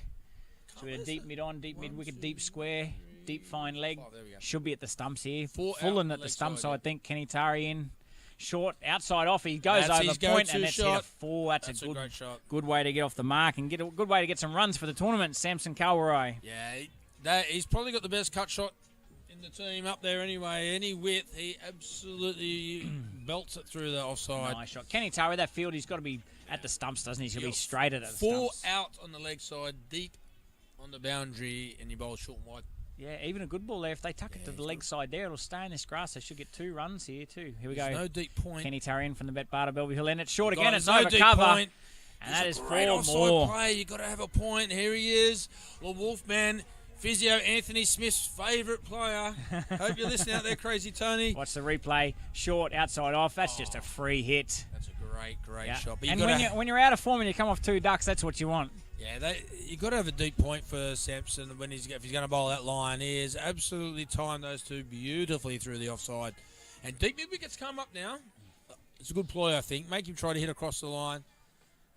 So we had a deep mid-on, deep mid-wicket, deep square, deep fine leg. Should be at the stumps here. Full in at the stumps, so I think Kenny Tari in. Short, outside off, he goes over point, and that's hit a 4. That's a great shot. Good way to get off the mark and get a good way to get some runs for the tournament. Simpson Garae. Yeah, he's probably got the best cut shot in the team up there anyway. Any width, he absolutely belts it through the offside. Nice shot. Kenny Tari, that field, he's got to be at the stumps, doesn't he? He'll be straight at the stumps. 4 out on the leg side, deep on the boundary, and you bowl short and wide. Yeah, even a good ball there. If they tuck it to the leg side there, it'll stay in this grass. They should get 2 runs here too. Here we go. No deep point. Kenny Tari in from the Betbarter Bellevue Hill, and it's short again. It's over cover. Point. And that is 4 more. Play. You've got to have a point. Here he is. The Wolfman, physio Anthony Smith's favourite player. Hope you're listening out there, Crazy Tony. Watch the replay. Short, outside off. That's just a free hit. That's a great shot. But and when you're out of form and you come off 2 ducks, that's what you want. Yeah, you've got to have a deep point for Simpson if he's going to bowl that line. He has absolutely timed those 2 beautifully through the offside. And deep mid-wicket's come up now. It's a good ploy, I think. Make him try to hit across the line.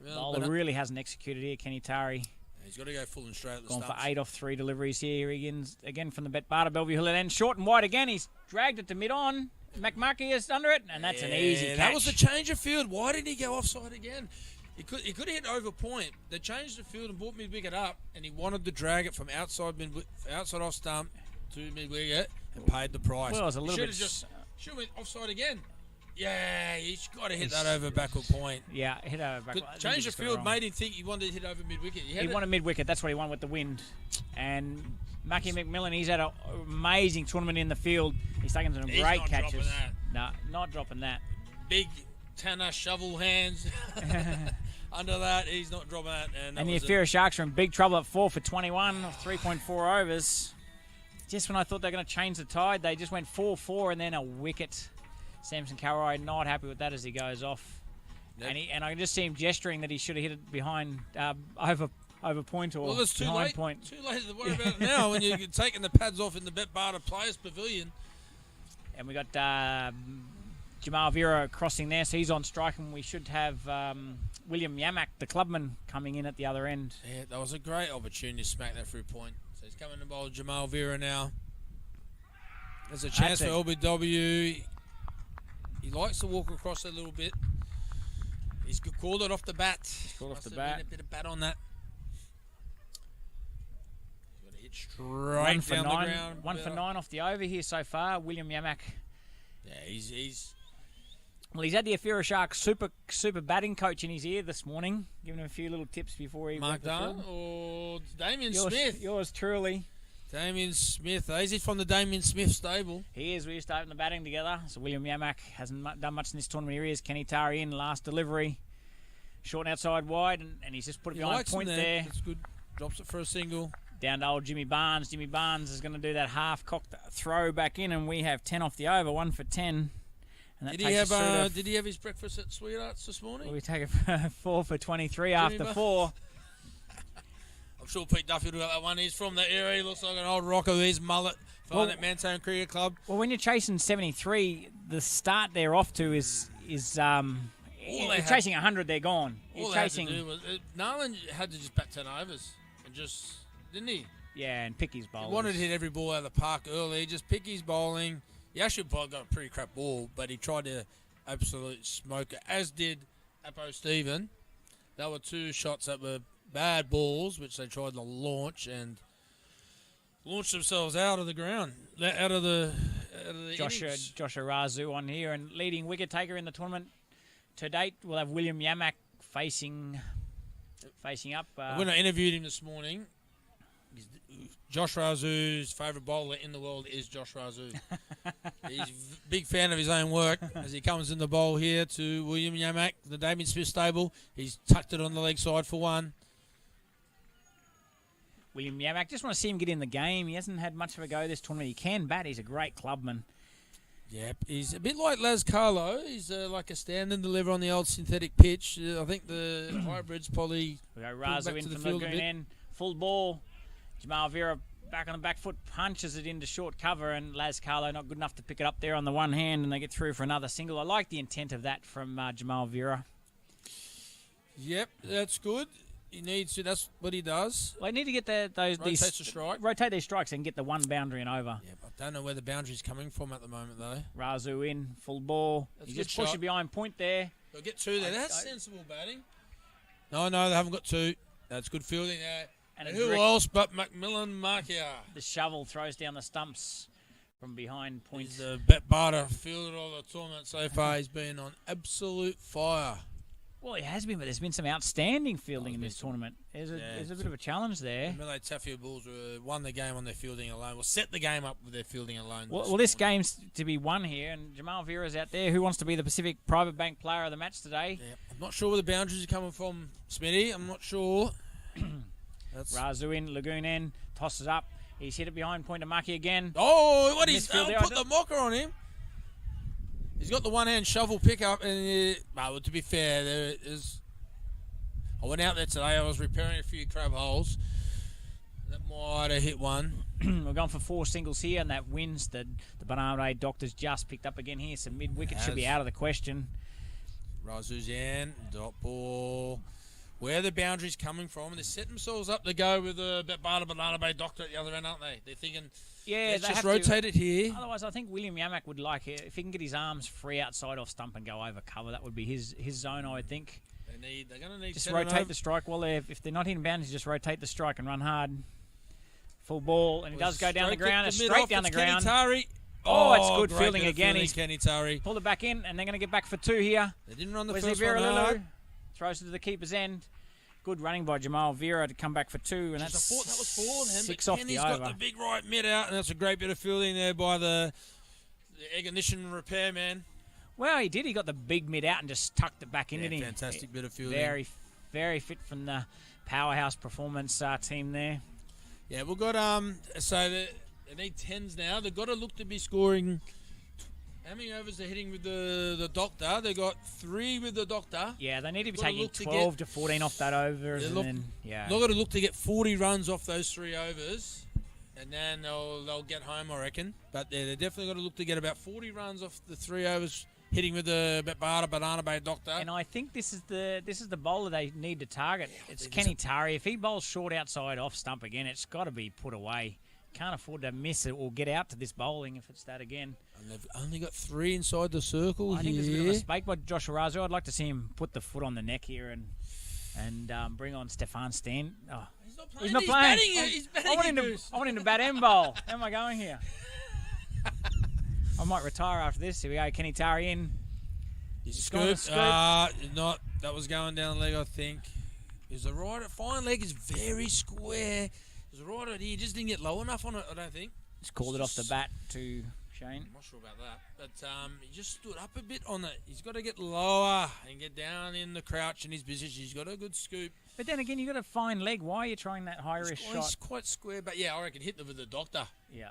Bowler really hasn't executed here, Kenny Tari. He's got to go full and straight at the Gone stumps. for 8 off 3 deliveries here. Again from the Betbarter Bellevue Hill. And then short and wide again. He's dragged it to mid-on. Markia is under it, and that's an easy catch. That was a change of field. Why did he go offside again? He could have hit over point. They changed the field and brought mid-wicket up, and he wanted to drag it from outside off stump to mid-wicket and paid the price. Well, it was a little bit... Should have went offside again. Yeah, he's got to hit that over backward point. Yeah, hit over backward. Change the field made him think he wanted to hit over mid-wicket. He wanted mid-wicket. That's what he wanted with the wind. And McMillan, he's had an amazing tournament in the field. He's taken some great catches. No, not dropping that. Big Tanner shovel hands. Under that, he's not dropping that. And the Ifira Sharks are in big trouble at 4 for 21 of 3.4 overs. Just when I thought they were going to change the tide, they just went 4-4 and then a wicket. Simpson Garae not happy with that as he goes off. Yep. And I can just see him gesturing that he should have hit it behind over point or behind point. Too late to worry about it now when you're taking the pads off in the Betbarter Players Pavilion. And we got Jamal Vira crossing there, so he's on strike, and we should have William Yamak, the clubman, coming in at the other end. Yeah, that was a great opportunity to smack that through point. So he's coming to bowl Jamal Vira now. There's a chance for LBW. He likes to walk across a little bit. He's called it off the bat. Called off the bat. A bit of bat on that. Got to hit straight down the ground. 1 for 9 off the over here so far. William Yamak. Yeah, he's. Well, he's had the Ifira Sharks super batting coach in his ear this morning, giving him a few little tips before he Mark Dunn or Damien Smith. Yours truly. Damien Smith. Is he from the Damien Smith stable? He is. We used to open the batting together. So William Yamak hasn't done much in this tournament. Here he is. Kenny Tari in last delivery. Short and outside wide, and he's just put it behind point there. That's good. Drops it for a single. Down to old Jimmy Barnes. Jimmy Barnes is going to do that half-cocked throw back in, and we have 10 off the over, 1 for 10. And did he have his breakfast at Sweethearts this morning? Well, we take it 4 for 23 after 4. I'm sure Pete Duffy will have that one. He's from that area. He looks like an old rocker with his mullet playing at Mantone Cricket Club. Well, when you're chasing 73, the start they're off to is chasing 100, they're gone. All they had to do was Nolan had to just bat 10 overs and just, didn't he? Yeah, and pick his bowling. He wanted to hit every ball out of the park early, just pick his bowling. He actually probably got a pretty crap ball, but he tried to absolute smoke it, as did Apo Stephen. There were 2 shots that were bad balls, which they tried to launch and launched themselves out of the ground, out of the Joshua Rasu on here, and leading wicket taker in the tournament to date. We'll have William Yamak facing up. When I interviewed him this morning, Josh Rasu's favourite bowler in the world is Josh Rasu. He's a big fan of his own work as he comes in the bowl here to William Yamak, the Damien Smith stable. He's tucked it on the leg side for 1. William Yamak. Just want to see him get in the game. He hasn't had much of a go this tournament. He can bat. He's a great clubman. Yep, he's a bit like Carlot. He's like a stand and deliver on the old synthetic pitch. I think the hybrids probably. We go Rasu in from the Lagoon end. Full ball. Vira back on the back foot, punches it into short cover, and Carlot not good enough to pick it up there on the one hand, and they get through for another single. I like the intent of that from Vira. Yep, that's good. He needs to. That's what he does. Well, they need to get rotate their strikes and get the one boundary and over. Yeah, I don't know where the boundary's coming from at the moment, though. Rasu in, full ball. He just pushes behind point there. They'll get two there. That's sensible batting. No, they haven't got two. That's good fielding there. And who else but McMillan Markia? The shovel throws down the stumps from behind point. He's the bet barter fielder of the tournament so far. He's been on absolute fire. Well, he has been, but there's been some outstanding fielding in this tournament. There's a bit of a challenge there. The Tafia Bulls won the game on their fielding alone. Well, set the game up with their fielding alone. Well, this game's to be won here, and Vira's out there. Who wants to be the Pacific Private Bank player of the match today? Yeah, I'm not sure where the boundaries are coming from, Smitty. I'm not sure. Rasu in, Lagoon end, tosses up. He's hit it behind point to Markia again. Oh, what he's done, put the mocker on him. He's got the one-hand shovel pickup, and well, to be fair, there is. I went out there today. I was repairing a few crab holes. That might have hit one. We're going for 4 singles here, and that wins. The Banana Doctors just picked up again here. So mid-wicket should be out of the question. Rasu's in, dot ball. Where are the boundaries coming from? They set themselves up to go with the Banana Bay Doctor at the other end, aren't they? They're thinking, let's just rotate it here. Otherwise, I think William Yamak would like it. If he can get his arms free outside off stump and go over cover, that would be his zone, I would think. They're going to need just rotate the strike. Well, if they're not hitting boundaries, just rotate the strike and run hard. Full ball, and he does go down the ground. It's straight down the ground. Tari. Oh, it's good fielding again. He's Kenny Tari. Pulled it back in, and they're going to get back for 2 here. They didn't run the Wesley first Vira one hard. Throws it to the keeper's end. Good running by Vira to come back for 2, and that's I thought that was falling him. 6 off Kenny's the over. got the big right mid out, and that's a great bit of fielding there by the ignition repairman. Well, he did. He got the big mid out and just tucked it back in, didn't he? Fantastic bit of fielding. Very, very fit from the powerhouse performance team there. Yeah, we've got so they need 10s now. They've got to look to be scoring. How many overs they're hitting with the Doctor? They've got 3 with the Doctor. Yeah, they need to be taking 12 to 14 off that over. They've got to look to get 40 runs off those 3 overs, and then they'll get home, I reckon. But they're definitely got to look to get about 40 runs off the 3 overs hitting with the Banana Bay Doctor. And I think this is the bowler they need to target. It's Kenny Tari. If he bowls short outside off stump again, it's got to be put away. Can't afford to miss it or get out to this bowling if it's that again. And they've only got 3 inside the circle I think there's a bit of a mistake by Joshua Rasu. I'd like to see him put the foot on the neck here and bring on Stefan Stan. Oh, he's not playing. He's batting. I want him to bat and bowl. How am I going here? I might retire after this. Here we go. Kenny Tari in. He's scooped. Not. That was going down the leg, I think. Is the right fine leg is very square. It was right out here. Just didn't get low enough on it, I don't think. Just called it off the bat to Shane. I'm not sure about that. But he just stood up a bit on it. He's got to get lower and get down in the crouch in his position. He's got a good scoop. But then again, you've got a fine leg. Why are you trying that high-risk shot? He's quite square, but yeah, I reckon hit with the Doctor. Yeah.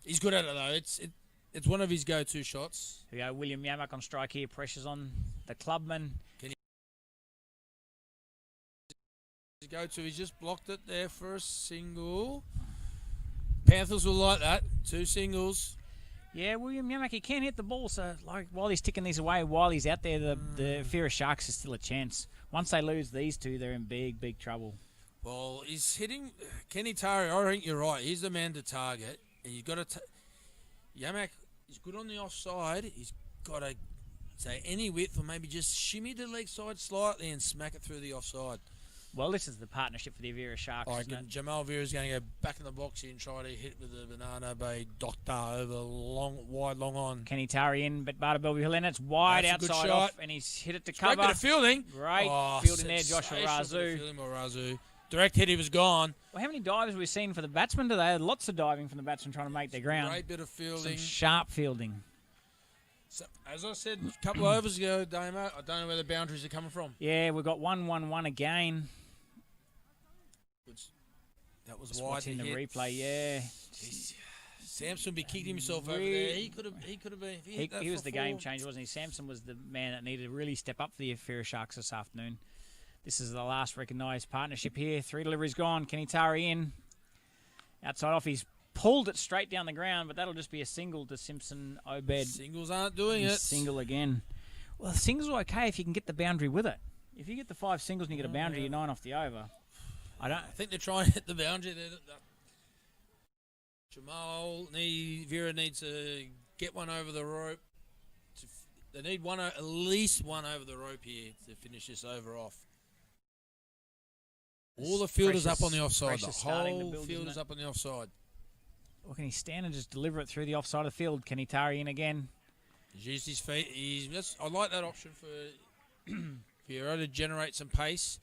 He's good at it, though. It's one of his go-to shots. Here we go. William Yamak on strike here. Pressure's on the clubman. He's just blocked it there for a single. Panthers will like that. 2 singles. Yeah, William Yamak, he can hit the ball, so while he's ticking these away, while he's out there, the Ifira Sharks is still a chance. Once they lose these 2, they're in big, big trouble. Well, he's hitting Kenny Tari. I think you're right. He's the man to target. And you've got to Yamak is good on the offside. He's got to say any width or maybe just shimmy the leg side slightly and smack it through the offside. Well, this is the partnership for the Ifira Sharks. I reckon Jamal Vira's going to go back in the box here and try to hit with the Banana Bay Doctor over wide long on. Kenny Tari in, but Barter Bellevue Hill, it's wide outside off, and he's hit it to cover. Great bit of fielding. Great fielding there, Joshua Rasu. Fielding by Rasu. Direct hit, he was gone. Well, how many dives have we seen for the batsmen today? Lots of diving from the batsmen trying to make their ground. Great bit of fielding. Some sharp fielding. So, as I said a couple of overs ago, Damo, I don't know where the boundaries are coming from. Yeah, we've got 1-1-1 again. That was Just wide. watching the replay, yeah. Simpson be kicking himself over there. He could have been. He was the game changer, wasn't he? Simpson was the man that needed to really step up for the Ifira Sharks this afternoon. This is the last recognised partnership here. 3 deliveries gone. Kenny Tari in. Outside off, he's pulled it straight down the ground, but that'll just be a single to Simpson. Obed. Singles aren't doing it. Single again. Well, singles are okay if you can get the boundary with it. If you get the 5 singles and you get a boundary, you're 9 off the over. I think they're trying to hit the boundary. Vira needs to get one over the rope. They need at least one over the rope here to finish this over off. All the fielders up on the offside. The whole field is up on the offside. Well, can he stand and just deliver it through the offside of the field? Can he Tari in again? He's used his feet. I like that option for Vira to generate some pace.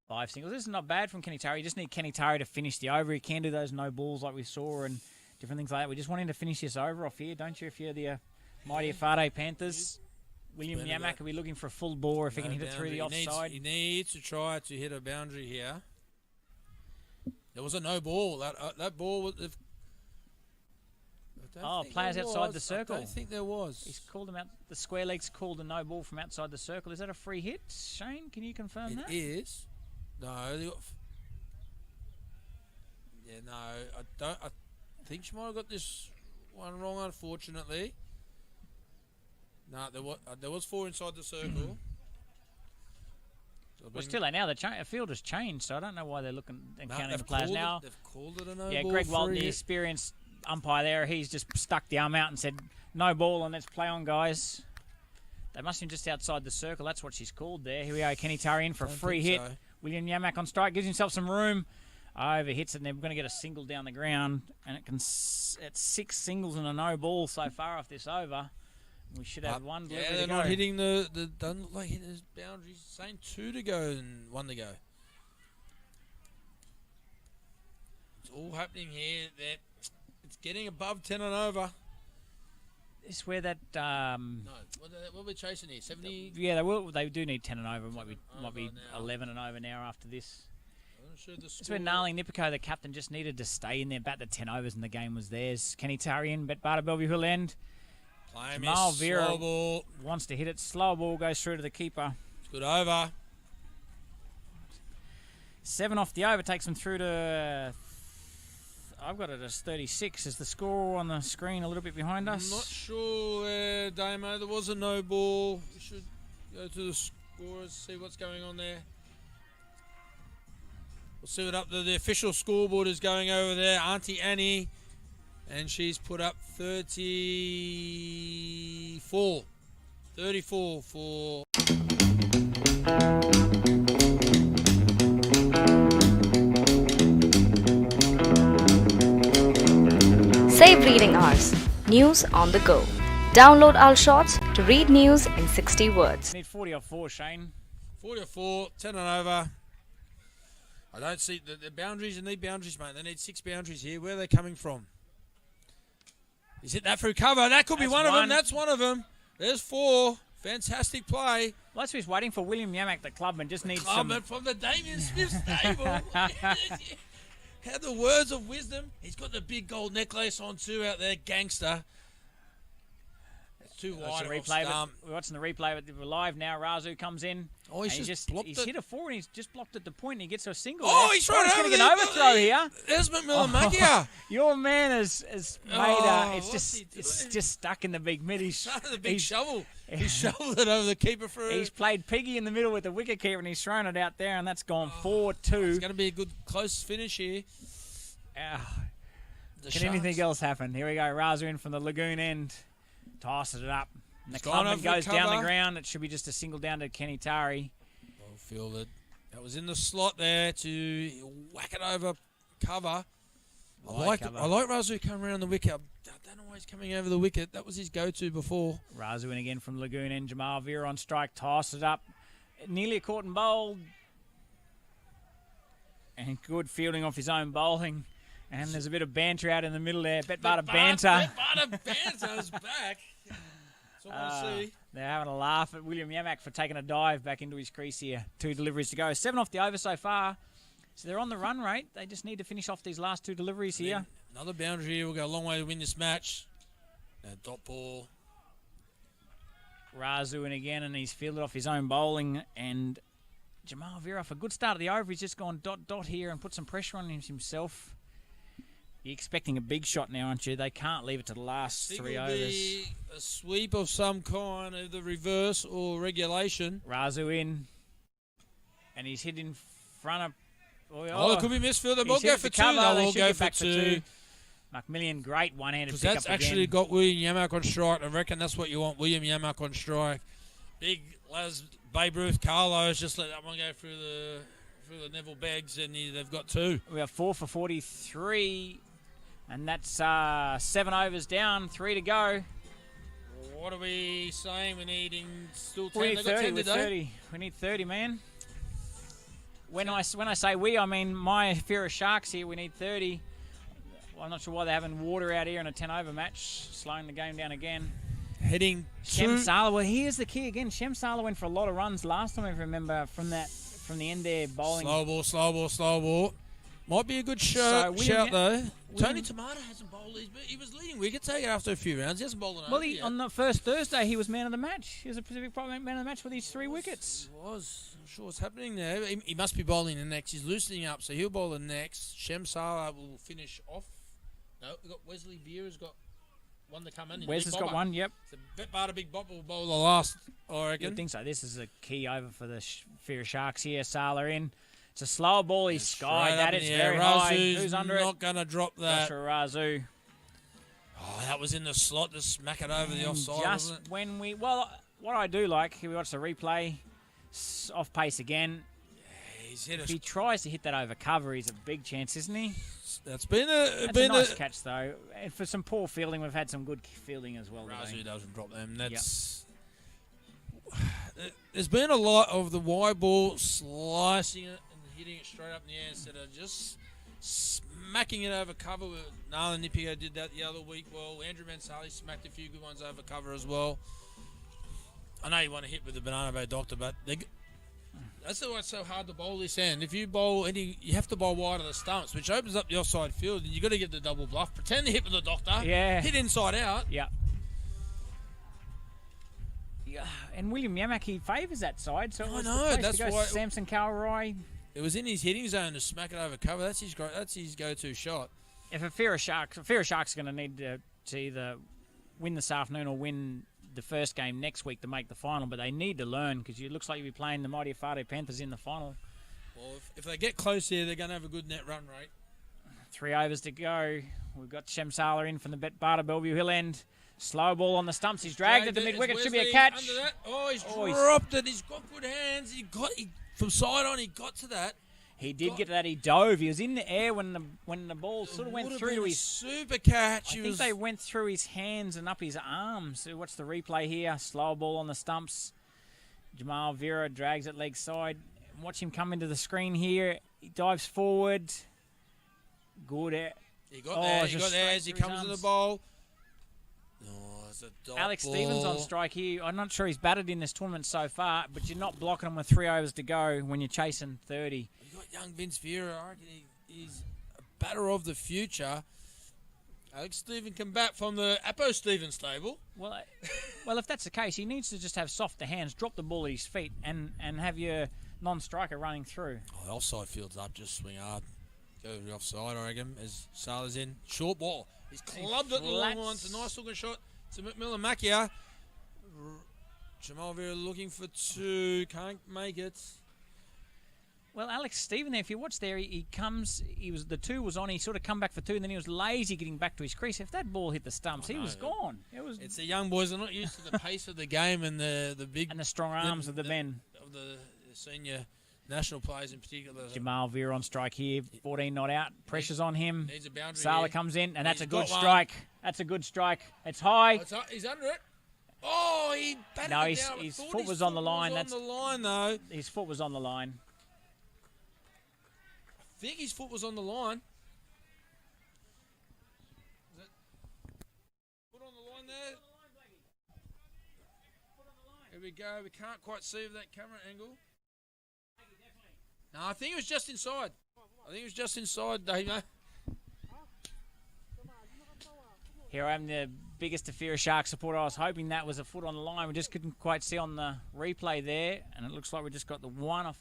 5 singles. This is not bad from Kenny Tari. You just need Kenny Tari to finish the over. He can do those no balls like we saw and different things like that. We just want him to finish this over off here, don't you? If you're the mighty Efate Panthers. William Yamak will be looking for a full bore if he can hit it through the offside. He needs to try to hit a boundary here. There was a no ball. That ball was... Players outside the circle. I don't think there was. He's called him out. The square leg's called a no ball from outside the circle. Is that a free hit, Shane? Can you confirm that? It is. No. No. I think she might have got this one wrong, unfortunately. No, there was 4 inside the circle. Well, still, now the field has changed, so I don't know why they're looking and counting the players now. They've called it a no yeah, ball. Greg Walton, the experienced umpire there, he's just stuck the arm out and said, no ball, and let's play on, guys. They must have been just outside the circle. That's what she's called there. Here we go, Kenny Tari in for a free hit. So. William Yamak on strike, gives himself some room. Overhits it, and they're going to get a single down the ground. And it's 6 singles and a no ball so far off this over. We should have one delivery to go. They're not hitting doesn't look like hitting his boundaries. Saying 2 to go and 1 to go. It's all happening here. It's getting above 10 and over. This where that no, what are we chasing here? 70. Yeah, they do need 10 and over. Might be 11 and over now after this. It's where Gnarly Nipico, the captain, just needed to stay in there, bat the 10 overs, and the game was theirs. Kenny Tari in, Betbata Bellevue Hill end. Vira wants to hit it. Slow ball goes through to the keeper. It's good over. 7 off the over takes them through to... I've got it as 36. Is the score on the screen a little bit behind us? I'm not sure there, Damo. There was a no ball. We should go to the scorers, see what's going on there. We'll see what the official scoreboard is going over there. Auntie Annie. And she's put up 34. 34 for... Save reading hours. News on the go. Download our shorts to read news in 60 words. Need 40 or 4, Shane. 40 or 4, 10 and over. I don't see the boundaries. They need boundaries, mate. They need 6 boundaries here. Where are they coming from? He's hit that through cover. That could be one of them. That's one of them. There's 4. Fantastic play. Let's be waiting for William Yamak, the clubman. Just needs some... from the Damien Smith stable. Had the words of wisdom. He's got the big gold necklace on too out there. Gangster. That's too wide. We're watching the replay, but we're live now. Rasu comes in. Oh, he's hit a 4 and he's just blocked at the point and he gets a single. Oh, he's right over there. He's going to get an overthrow here. There's McMillan Markia. Your man has made it's just stuck in the big mid. He's the big shovel. He shoveled it over the keeper for... He's played piggy in the middle with the wicket keeper and he's thrown it out there and that's gone 4-2. It's going to be a good close finish here. Can anything else happen? Here we go. Rasu in from the lagoon end. Tosses it up. And the clubman goes down the ground. It should be just a single down to Kenny Tari. Well fielded. That was in the slot there to whack it over cover. I like Rasu coming around the wicket. I don't know why he's coming over the wicket. That was his go-to before. Rasu in again from lagoon end. Vira on strike. Tosses it up. Nearly a caught and bowled. And good fielding off his own bowling. And there's a bit of banter out in the middle there. Betbata banter. Betbata banter's back. That's all I see. They're having a laugh at William Yamak for taking a dive back into his crease here. 2 deliveries to go. 7 off the over so far. So they're on the run rate. They just need to finish off these last 2 deliveries here. Another boundary here will go a long way to win this match. Dot ball. Rasu in again, and he's fielded off his own bowling. And Jamal Vira, for a good start of the over, he's just gone dot here and put some pressure on himself. You're expecting a big shot now, aren't you? They can't leave it to the last 3 overs. Be a sweep of some kind, either reverse or regulation. Rasu in, and he's hit in front of. Oh, it could be misfield. They will go for 2. They will go for 2. McMillan, great one-handed because pick that's up actually again. got William Yamak on strike. I reckon that's what you want, William Yamak on strike. Big Laz Babe Ruth Carlos just let that one go through the Neville Beggs, and they've got 2. We have 4 for 43, and that's 7 overs down, 3 to go. What are we saying? We need still 10. We need They got 30 10 with today. 30. We need 30, man. When I say we, I mean my Ifira Sharks here. We need 30. Well, I'm not sure why they're having water out here in a 10-over match, slowing the game down again. Heading Shem Sala. Well, here's the key again. Shem Sala went for a lot of runs last time, if you remember, from the end there, bowling. Slow ball. Might be a good shout though. Tony Tamata hasn't bowled these, but he was leading wicket taker after a few rounds. He hasn't bowled an over yet. On the first Thursday, he was man of the match. He was a Pacific man of the match with his 3 wickets. He was. I'm sure what's happening there. He must be bowling the next. He's loosening up, so he'll bowl the next. Shem Sala will finish off. No, we've got Wesley Vira's got one to come in. Wes has got one, yep. It's a bit part of Big Bob will bowl the last, I reckon. I think so. This is a key over for the Ifira Sharks here. Sala in. It's a slow ball. He's skied that. It's very high. Who's under it? Not going to drop that. Rasu. Oh, that was in the slot to smack it over the offside, wasn't it? When we... Well, what I do like, we watch the replay, off pace again. Yeah, he's hit if he tries to hit that over cover, he's a big chance, isn't he? That's been a nice catch, though. And for some poor fielding, we've had some good fielding as well. Rasu doesn't drop them. That's... Yep. There's been a lot of the wide ball slicing it and hitting it straight up in the air instead of just smacking it over cover. Nala Nipio did that the other week. Well, Andrew Mansali smacked a few good ones over cover as well. I know you want to hit with the Banana Bay Doctor, but that's why it's so hard to bowl this end. If you bowl you have to bowl wide of the stumps, which opens up the offside field, and you've got to get the double bluff. Pretend to hit with the Doctor. Yeah. Hit inside out. Yeah. Yeah. And William Yamak, he favours that side. So I know. That's why. Samson Kalroy. It was in his hitting zone to smack it over cover. That's his go-to shot. If Ifira Sharks are going to need to either win this afternoon or win the first game next week to make the final, but they need to learn because it looks like you'll be playing the mighty Efate Panthers in the final. Well, if they get close here, they're going to have a good net run rate. 3 overs to go. We've got Shem Sala in from the Bata Bellevue Hill end. Slow ball on the stumps. He's dragged at the mid-wicket. Should be a catch. Under that. Oh, he's dropped it. He's got good hands. From side on, he got to that. He did get to that. He dove. He was in the air when the ball sort of went through to his super catch. I think they went through his hands and up his arms. So what's the replay here? Slow ball on the stumps. Jamal Vira drags it leg side. Watch him come into the screen here. He dives forward. Good. He got there as he comes to the bowl. Alex Stevens on strike here. I'm not sure he's batted in this tournament so far, but you're not blocking him with 3 overs to go when you're chasing 30. You got young Vince Vira. I reckon he's a batter of the future. Alex Stevens can bat from the Apo Stevens stable. Well, if that's the case, he needs to just have softer hands, drop the ball at his feet, and have your non-striker running through. Oh, the offside field's up. Just swing hard. Go to the offside, I reckon, as Sala's in. Short ball. He's clubbed it the long one. It's a nice looking shot. To McMillan Markia. Jamal Vira looking for 2. Can't make it. Well, Alex Stephen there, if you watch there, he comes, the 2 was on, he sort of come back for 2, and then he was lazy getting back to his crease. If that ball hit the stumps, he was gone. It's the young boys. They're not used to the pace of the game and the big... And the strong arms of the men. Of the senior national players in particular. Jamal Vira on strike here, 14 not out. Pressure's on him. Needs a boundary. Sala comes in, and that's a good strike. That's a good strike. It's high. He's under it. Oh, he batted it down. His foot was on the line. That's on the line, though. His foot was on the line. I think his foot was on the line. Foot on the line there. Here we go. We can't quite see that camera angle. No, I think it was just inside. I think it was just inside, Damo. Here I am, the biggest Ifira Shark supporter. I was hoping that was a foot on the line. We just couldn't quite see on the replay there. And it looks like we just got the one off.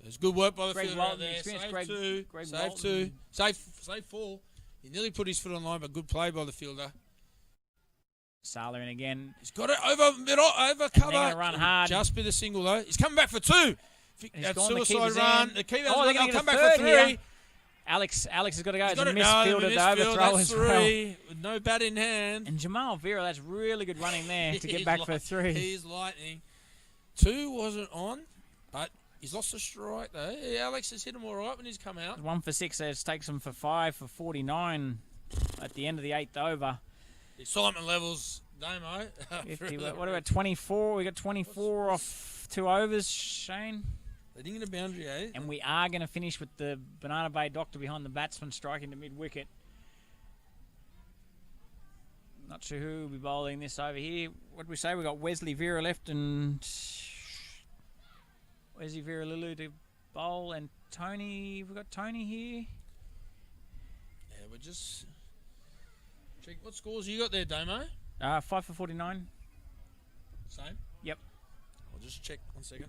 There's good work by the Greg fielder Walton, out there. experienced Save two. Greg Save Walton. two. Save four. He nearly put his foot on the line, but good play by the fielder. Sala in again. He's got it over middle, over cover. They're gonna run hard. Just be the single though. He's coming back for two. He's That gone, the suicide keeper's run. in. The keeper's Oh, they're going gonna to get come a back third for three. here. Alex has got to go. He's It's a got it. misfield No, at the overthrow that's as well. three. With no bat in hand. And Jamal Vira, that's really good running there to get back for three. He's lightning. Two wasn't on, but he's lost a strike though. Yeah, Alex has hit him all right when he's come out. 1 for 6 there. It takes him for 5 for 49 at the end of the 8th over. Excitement levels, Damo. 50, what about 24? We got 24 off 2 overs, Shane. They didn't get a boundary, eh? And we are going to finish with the Banana Bay doctor behind the batsman striking to mid-wicket. Not sure who will be bowling this over here. What did we say? We got Wesley Vira left and Wesley Vira Lulu to bowl and Tony. We've got Tony here. Yeah, we're just check what scores you got there, Damo. 5 for 49. Same. Yep. I'll just check 1 second.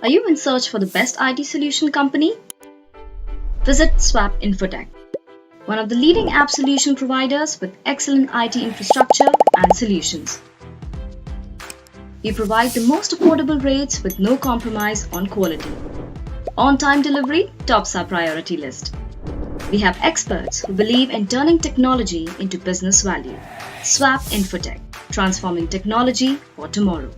Are you in search for the best IT solution company? Visit Swap Infotech, one of the leading app solution providers with excellent IT infrastructure and solutions. We provide the most affordable rates with no compromise on quality. On-time delivery tops our priority list. We have experts who believe in turning technology into business value. Swap Infotech, transforming technology for tomorrow.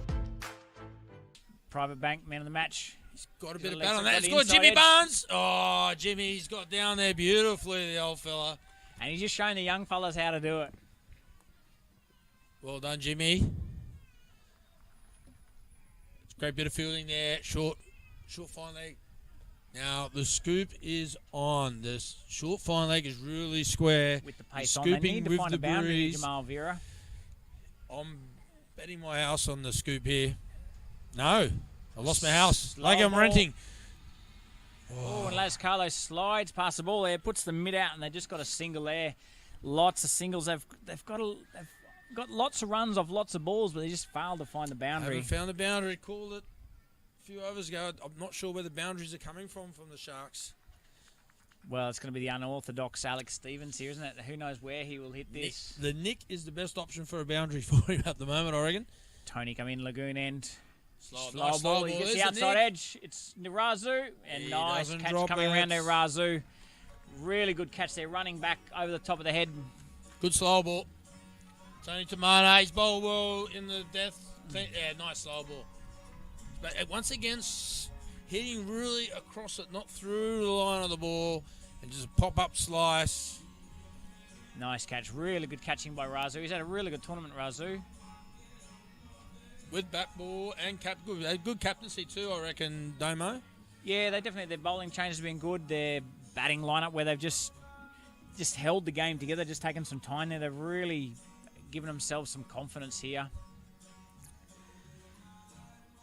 Private Bank, man of the match. He's got a bit of bat on that. It's got Jimmy Barnes. Oh, Jimmy's got down there beautifully, the old fella. And he's just showing the young fellas how to do it. Well done, Jimmy. It's a great bit of fielding there. Short fine leg. Now, the scoop is on. This short fine leg is really square. With the pace on, they need to find a boundary, Jamal Vira. I'm betting my house on the scoop here. No, I lost my house. Like I'm renting. Oh, and Las Carlos slides past the ball there, puts the mid out, and they just got a single there. Lots of singles. They've got lots of runs off lots of balls, but they just failed to find the boundary. Haven't found the boundary. Called it a few overs ago. I'm not sure where the boundaries are coming from the Sharks. Well, it's going to be the unorthodox Alex Stevens here, isn't it? Who knows where he will hit this? The Nick is the best option for a boundary for him at the moment, I reckon. Tony come in, Lagoon end. Slow Ball. He gets the outside edge. It's Rasu. And nice catch coming around there, Rasu. Really good catch there, running back over the top of the head. Good slow ball. Tony Tamata, he's bowled well in the death. Yeah, nice slow ball. But once again, hitting really across it, not through the line of the ball, and just a pop-up slice. Nice catch. Really good catching by Rasu. He's had a really good tournament, Rasu. With bat ball and good captaincy too, I reckon, Damo. Yeah, their bowling changes have been good. Their batting lineup where they've just held the game together, just taken some time there. They've really given themselves some confidence here.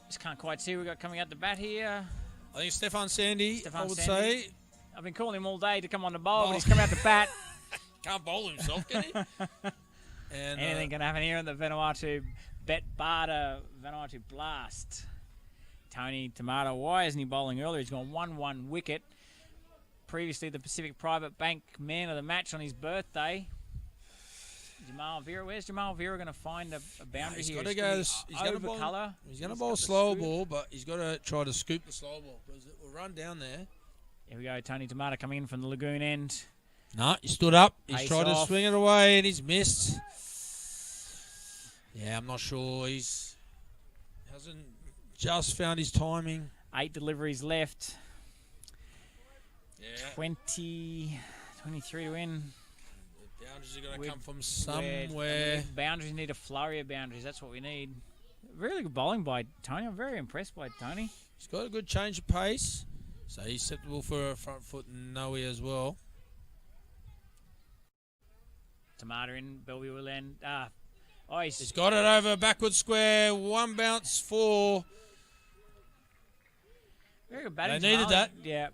Just can't quite see who we got coming out the bat here. I think Stefan Sandy, I would Sandy. say. I've been calling him all day to come on the bowl, but he's come out the bat. Can't bowl himself, can he? And anything can happen here in the Vanuatu Vanuatu Blast. Tony Tamata, why isn't he bowling earlier? He's gone 1-1 wicket. Previously, the Pacific Private Bank man of the match on his birthday. Jamal Vira, where's Jamal Vira going to find a boundary here? He's going to bowl slow ball, but he's got to try to scoop the slow ball because it will run down there. Here we go, Tony Tamata coming in from the Lagoon end. No, he stood up. He's Pace tried off. to swing it away and he's missed. Yeah, I'm not sure. Hasn't just found his timing. 8 deliveries left. Yeah. 23 to win. The boundaries are going to come from somewhere. Boundaries need a flurry of boundaries. That's what we need. Really good bowling by Tony. I'm very impressed by Tony. He's got a good change of pace. So he's acceptable for a front foot and Noe as well. Tamata in, Bellevue will end. Oh, he's got it over backward square. One bounce for. Very good batting. They needed that. Yeah.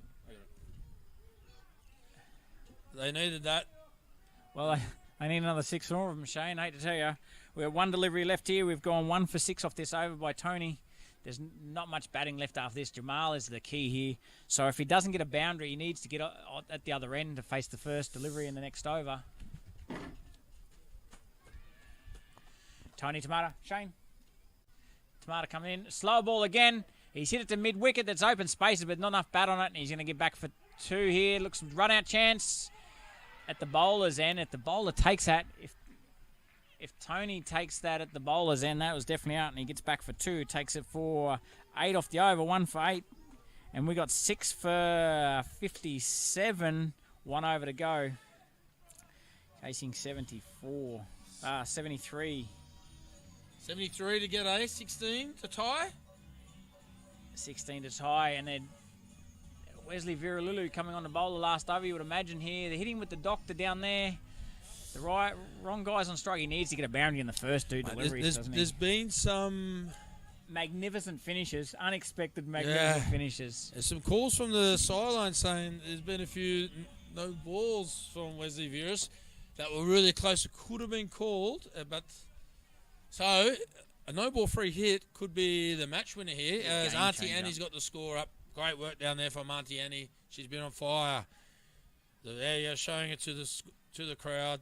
They needed that. Well, I need another 6 more of them, Shane. I hate to tell you. We have one delivery left here. We've gone 1 for 6 off this over by Tony. There's not much batting left after this. Jamal is the key here. So if he doesn't get a boundary, he needs to get at the other end to face the first delivery in the next over. Tony Tamata. Shane. Tamata coming in. Slow ball again. He's hit it to mid-wicket. That's open spaces, but not enough bat on it. And he's going to get back for 2 here. Looks run-out chance at the bowler's end. If the bowler takes that, if Tony takes that at the bowler's end, that was definitely out, and he gets back for 2. Takes it for 8 off the over, 1 for 8. And we got 6 for 57, 1 over to go. Chasing 73. 73 to get a 16 to tie. 16 to tie, and then Wesley Vira coming on the bowler last over, you would imagine here. They're hitting with the doctor down there. The wrong guy's on strike. He needs to get a boundary in the first 2 deliveries, doesn't he? There's been some magnificent finishes, unexpected magnificent finishes. There's some calls from the sideline saying there's been a few no balls from Wesley Vira that were really close. It could have been called, but so a no ball free hit could be the match winner here. As Auntie Annie's got the score up. Great work down there from Auntie Annie. She's been on fire. There you're showing it to the crowd.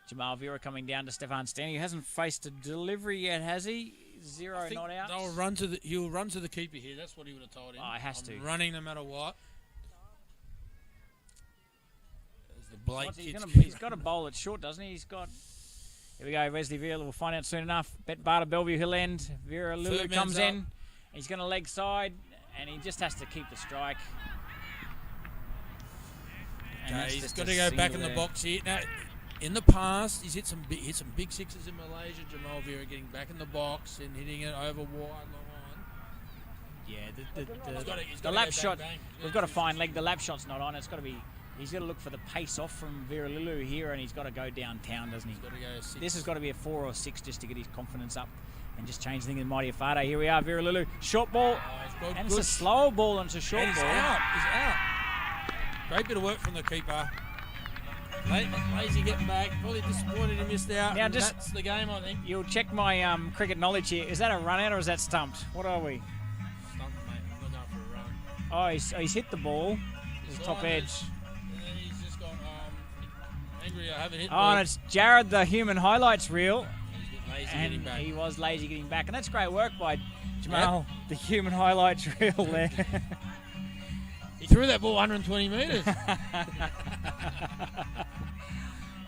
Jamal Vira coming down to Stefan Stanley. He hasn't faced a delivery yet, has he? 0 not out. He'll run to the keeper here. That's what he would have told him. Oh, he has to. Running no matter what. There's the Blake he's got a bowl at short, doesn't he? Here we go, Wesley Vira. We'll find out soon enough. Bet Barter, Bellevue Hill End. Vira Lulu comes in. He's going to leg side, and he just has to keep the strike. Okay, he's got to go back in the box here. Now, in the past, he's hit some big sixes in Malaysia. Jamal Vira getting back in the box and hitting it over wide long on. Yeah, the lap shot. We've got to find leg. The lap shot's not on. It's got to be. He's got to look for the pace off from Vira Lulu here, and he's got to go downtown, doesn't he? He's got to go 6. This has got to be a 4 or 6 just to get his confidence up and just change things in Mighty Efate. Here we are, Vira Lulu. Short ball. And it's a slow ball and it's a short ball. He's out. Great bit of work from the keeper. Lazy getting back. Probably disappointed he missed out. Now that's the game, I think. You'll check my cricket knowledge here. Is that a run out or is that stumped? What are we? Stumped, mate. I'm not going for a run. Oh, he's hit the ball. His top edge. And then he's just gone angry. I haven't hit. Oh, and it's Jarryd, the human highlights reel. He's lazy getting back. He was lazy getting back, and that's great work by Jamal, the human highlights reel there. He threw that ball 120 metres.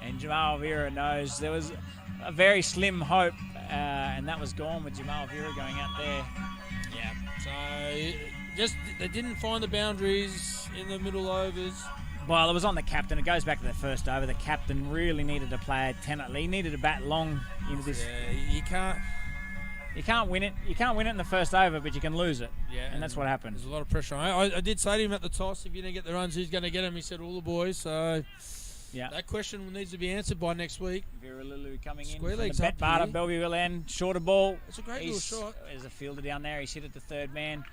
And Jamal Vira knows there was a very slim hope, and that was gone with Jamal Vira going out there. Yeah. So just they didn't find the boundaries in the middle overs. Well, it was on the captain. It goes back to the first over. The captain really needed to play a 10. He needed to bat long into this. Yeah, you can't win it. You can't win it in the first over, but you can lose it. Yeah, and that's what happened. There's a lot of pressure on it. I did say to him at the toss, if you don't get the runs, who's going to get them? He said all the boys. So yeah, that question needs to be answered by next week. Vira Lulu coming in. Square legs up here. Bellevue will end. Shorter ball. It's a great little shot. There's a fielder down there. He's hit at the third man.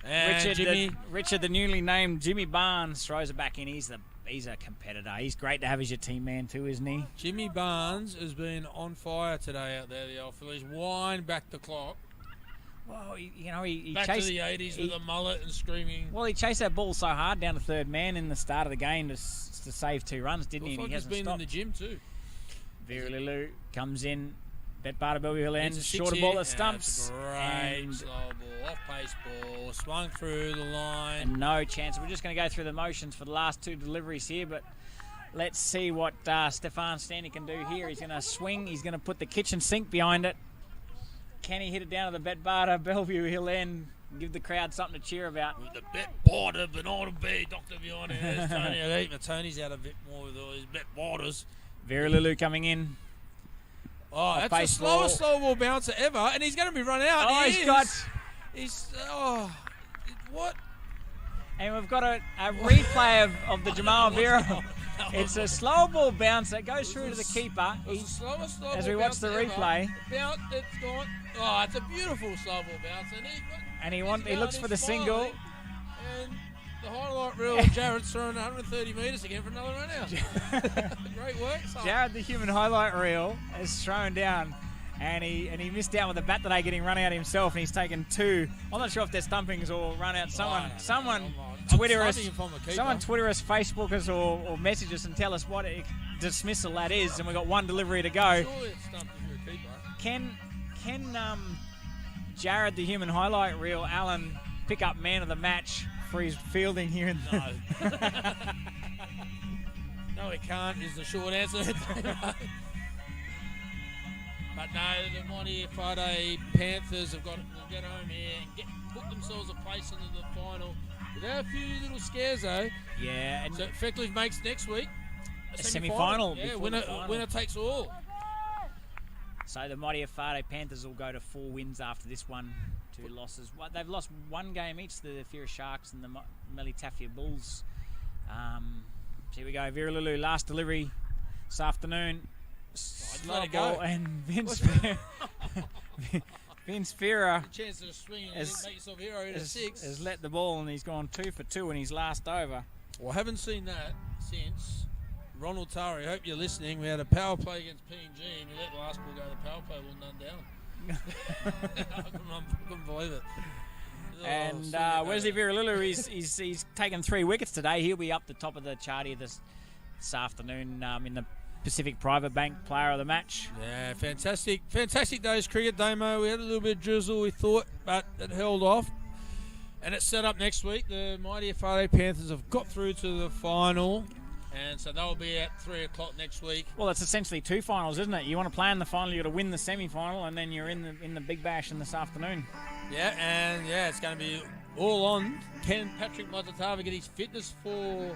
And Richard, the newly named Jimmy Barnes, throws it back in. He's a competitor. He's great to have as your team man too, isn't he? Jimmy Barnes has been on fire today out there. The old Phillies wind back the clock. Well, he back chased to the 80s with a mullet and screaming. Well, he chased that ball so hard down to third man in the start of the game to save 2 runs, didn't he? And he hasn't been stopped. in the gym too. Vira Lulu comes in. Bet Barter Bellevue will end. Shorter ball that stumps. Great slow ball, off pace ball, swung through the line. And no chance. We're just going to go through the motions for the last 2 deliveries here, but let's see what Stefan Stanley can do here. He's going to swing. He's going to put the kitchen sink behind it. Can he hit it down to the Bet Barter Bellevue Hill End and give the crowd something to cheer about? With the Bet Barter, Vanuatu T10, Dr. Beyond. Tony, Tony's out a bit more with all his Bet Barters. Vira Lulu coming in. Oh, that's the slowest slow ball bouncer ever, and he's going to be run out. Oh, what? And we've got a replay of the Jamal Vira. It's a slow ball bounce that goes through to the keeper. As we watch the replay. It's gone. Oh, it's a beautiful slow ball bounce. And he looks for the single. And the highlight reel, Jarryd's throwing 130 metres again for another run out. Great work, son. Jarryd, the human highlight reel, is thrown down. And he missed out with a bat today, getting run out himself, and he's taken 2. I'm not sure if they're stumpings or run out. Someone Twitter us, Facebook us, or message us and tell us what dismissal that is. And we've got 1 delivery to go. Surely it's stumped if you're a keeper. Can Jarryd, the human highlight reel, Allan, pick up man of the match for his fielding here? No. No, he can't, is the short answer. But no, the mighty Efate Panthers have got to get home here and put themselves a place into the final. Without a few little scares, though. Yeah. And so effectively makes next week a semi-final. Yeah, winner takes all. So the mighty Efate Panthers will go to 4 wins after this one, 2 losses. They've lost 1 game each, the Ifira Sharks and the Melitafia Bulls. So here we go, Vira Lulu, last delivery this afternoon. Let it go. And Vince Vira chance of swinging has let the ball, and he's gone 2 for 2 in his last over. Well, I haven't seen that since Ronald Tari. I hope you're listening. We had a power play against PNG, and we let the last ball go. The power play will none down. I couldn't believe it. And Wesley Viralilu, he's taken 3 wickets today. He'll be up the top of the chart here this afternoon in the Pacific Private Bank Player of the Match. Yeah, fantastic day's cricket, Damo. We had a little bit of drizzle, we thought, but it held off. And it's set up next week. The mighty Efate Panthers have got through to the final, and so they'll be at 3 o'clock next week. Well, it's essentially 2 finals, isn't it? You want to play in the final, you've got to win the semi-final, and then you're in the Big Bash in this afternoon. Yeah, and it's going to be all on. Can Patrick Matatava get his fitness for...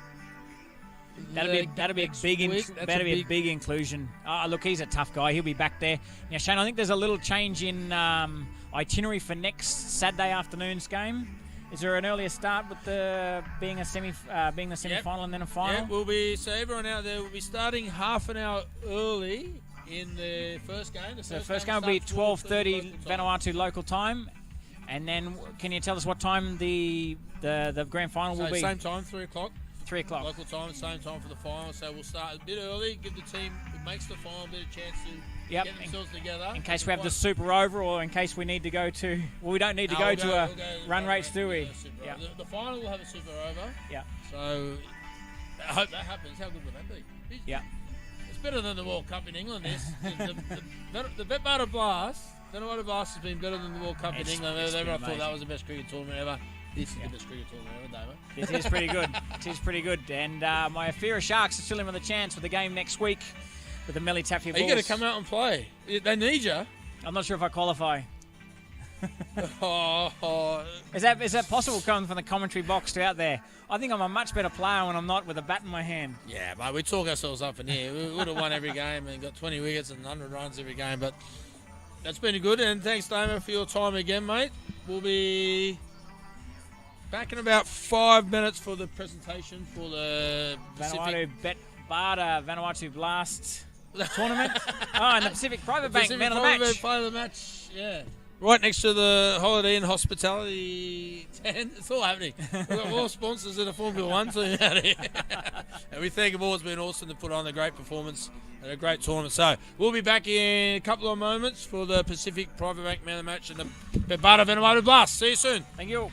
That'll be a big inclusion. Look, he's a tough guy. He'll be back there. Now, Shane, I think there's a little change in itinerary for next Saturday afternoon's game. Is there an earlier start with being the semi-final and then a final? Yeah, so everyone out there will be starting half an hour early in the first game. The first game will be 12:30 Vanuatu local time. And then, can you tell us what time the grand final will be? Same time, 3 o'clock. 3 o'clock. Local time, same time for the final. So we'll start a bit early, give the team who makes the final a bit of chance to get themselves together. In case we have the super over, or in case we need to go to... Well, we don't need to go to a run rates, do we? Yeah. The final will have a super over. Yeah. So I hope that happens. How good would that be? Yeah. It's better than the World Cup in England. The Vanuatu Blast has been better than the World Cup in England. Everyone thought that was the best cricket tournament ever. This is the best cricket tournament ever, David. It is pretty good. It is pretty good. And my Ifira Sharks are still in with a chance for the game next week with the Melitafia Bulls. Are you going to come out and play? They need you. I'm not sure if I qualify. Oh. Is that possible coming from the commentary box to out there? I think I'm a much better player when I'm not with a bat in my hand. Yeah, but we talk ourselves up in here. We would have won every game and got 20 wickets and 100 runs every game, but that's been good. And thanks, Damo, for your time again, mate. We'll be back in about 5 minutes for the presentation for the Vanuatu Vanuatu Blast tournament. And the Pacific Private Bank Man of the Match. Player of the match, yeah. Right next to the Holiday Inn Hospitality 10. It's all happening. We've got more sponsors than a Formula 1 team out here. And we thank them all. It's been awesome to put on a great performance and a great tournament. So we'll be back in a couple of moments for the Pacific Private Bank Man of the Match and the Vanuatu Blast. See you soon. Thank you.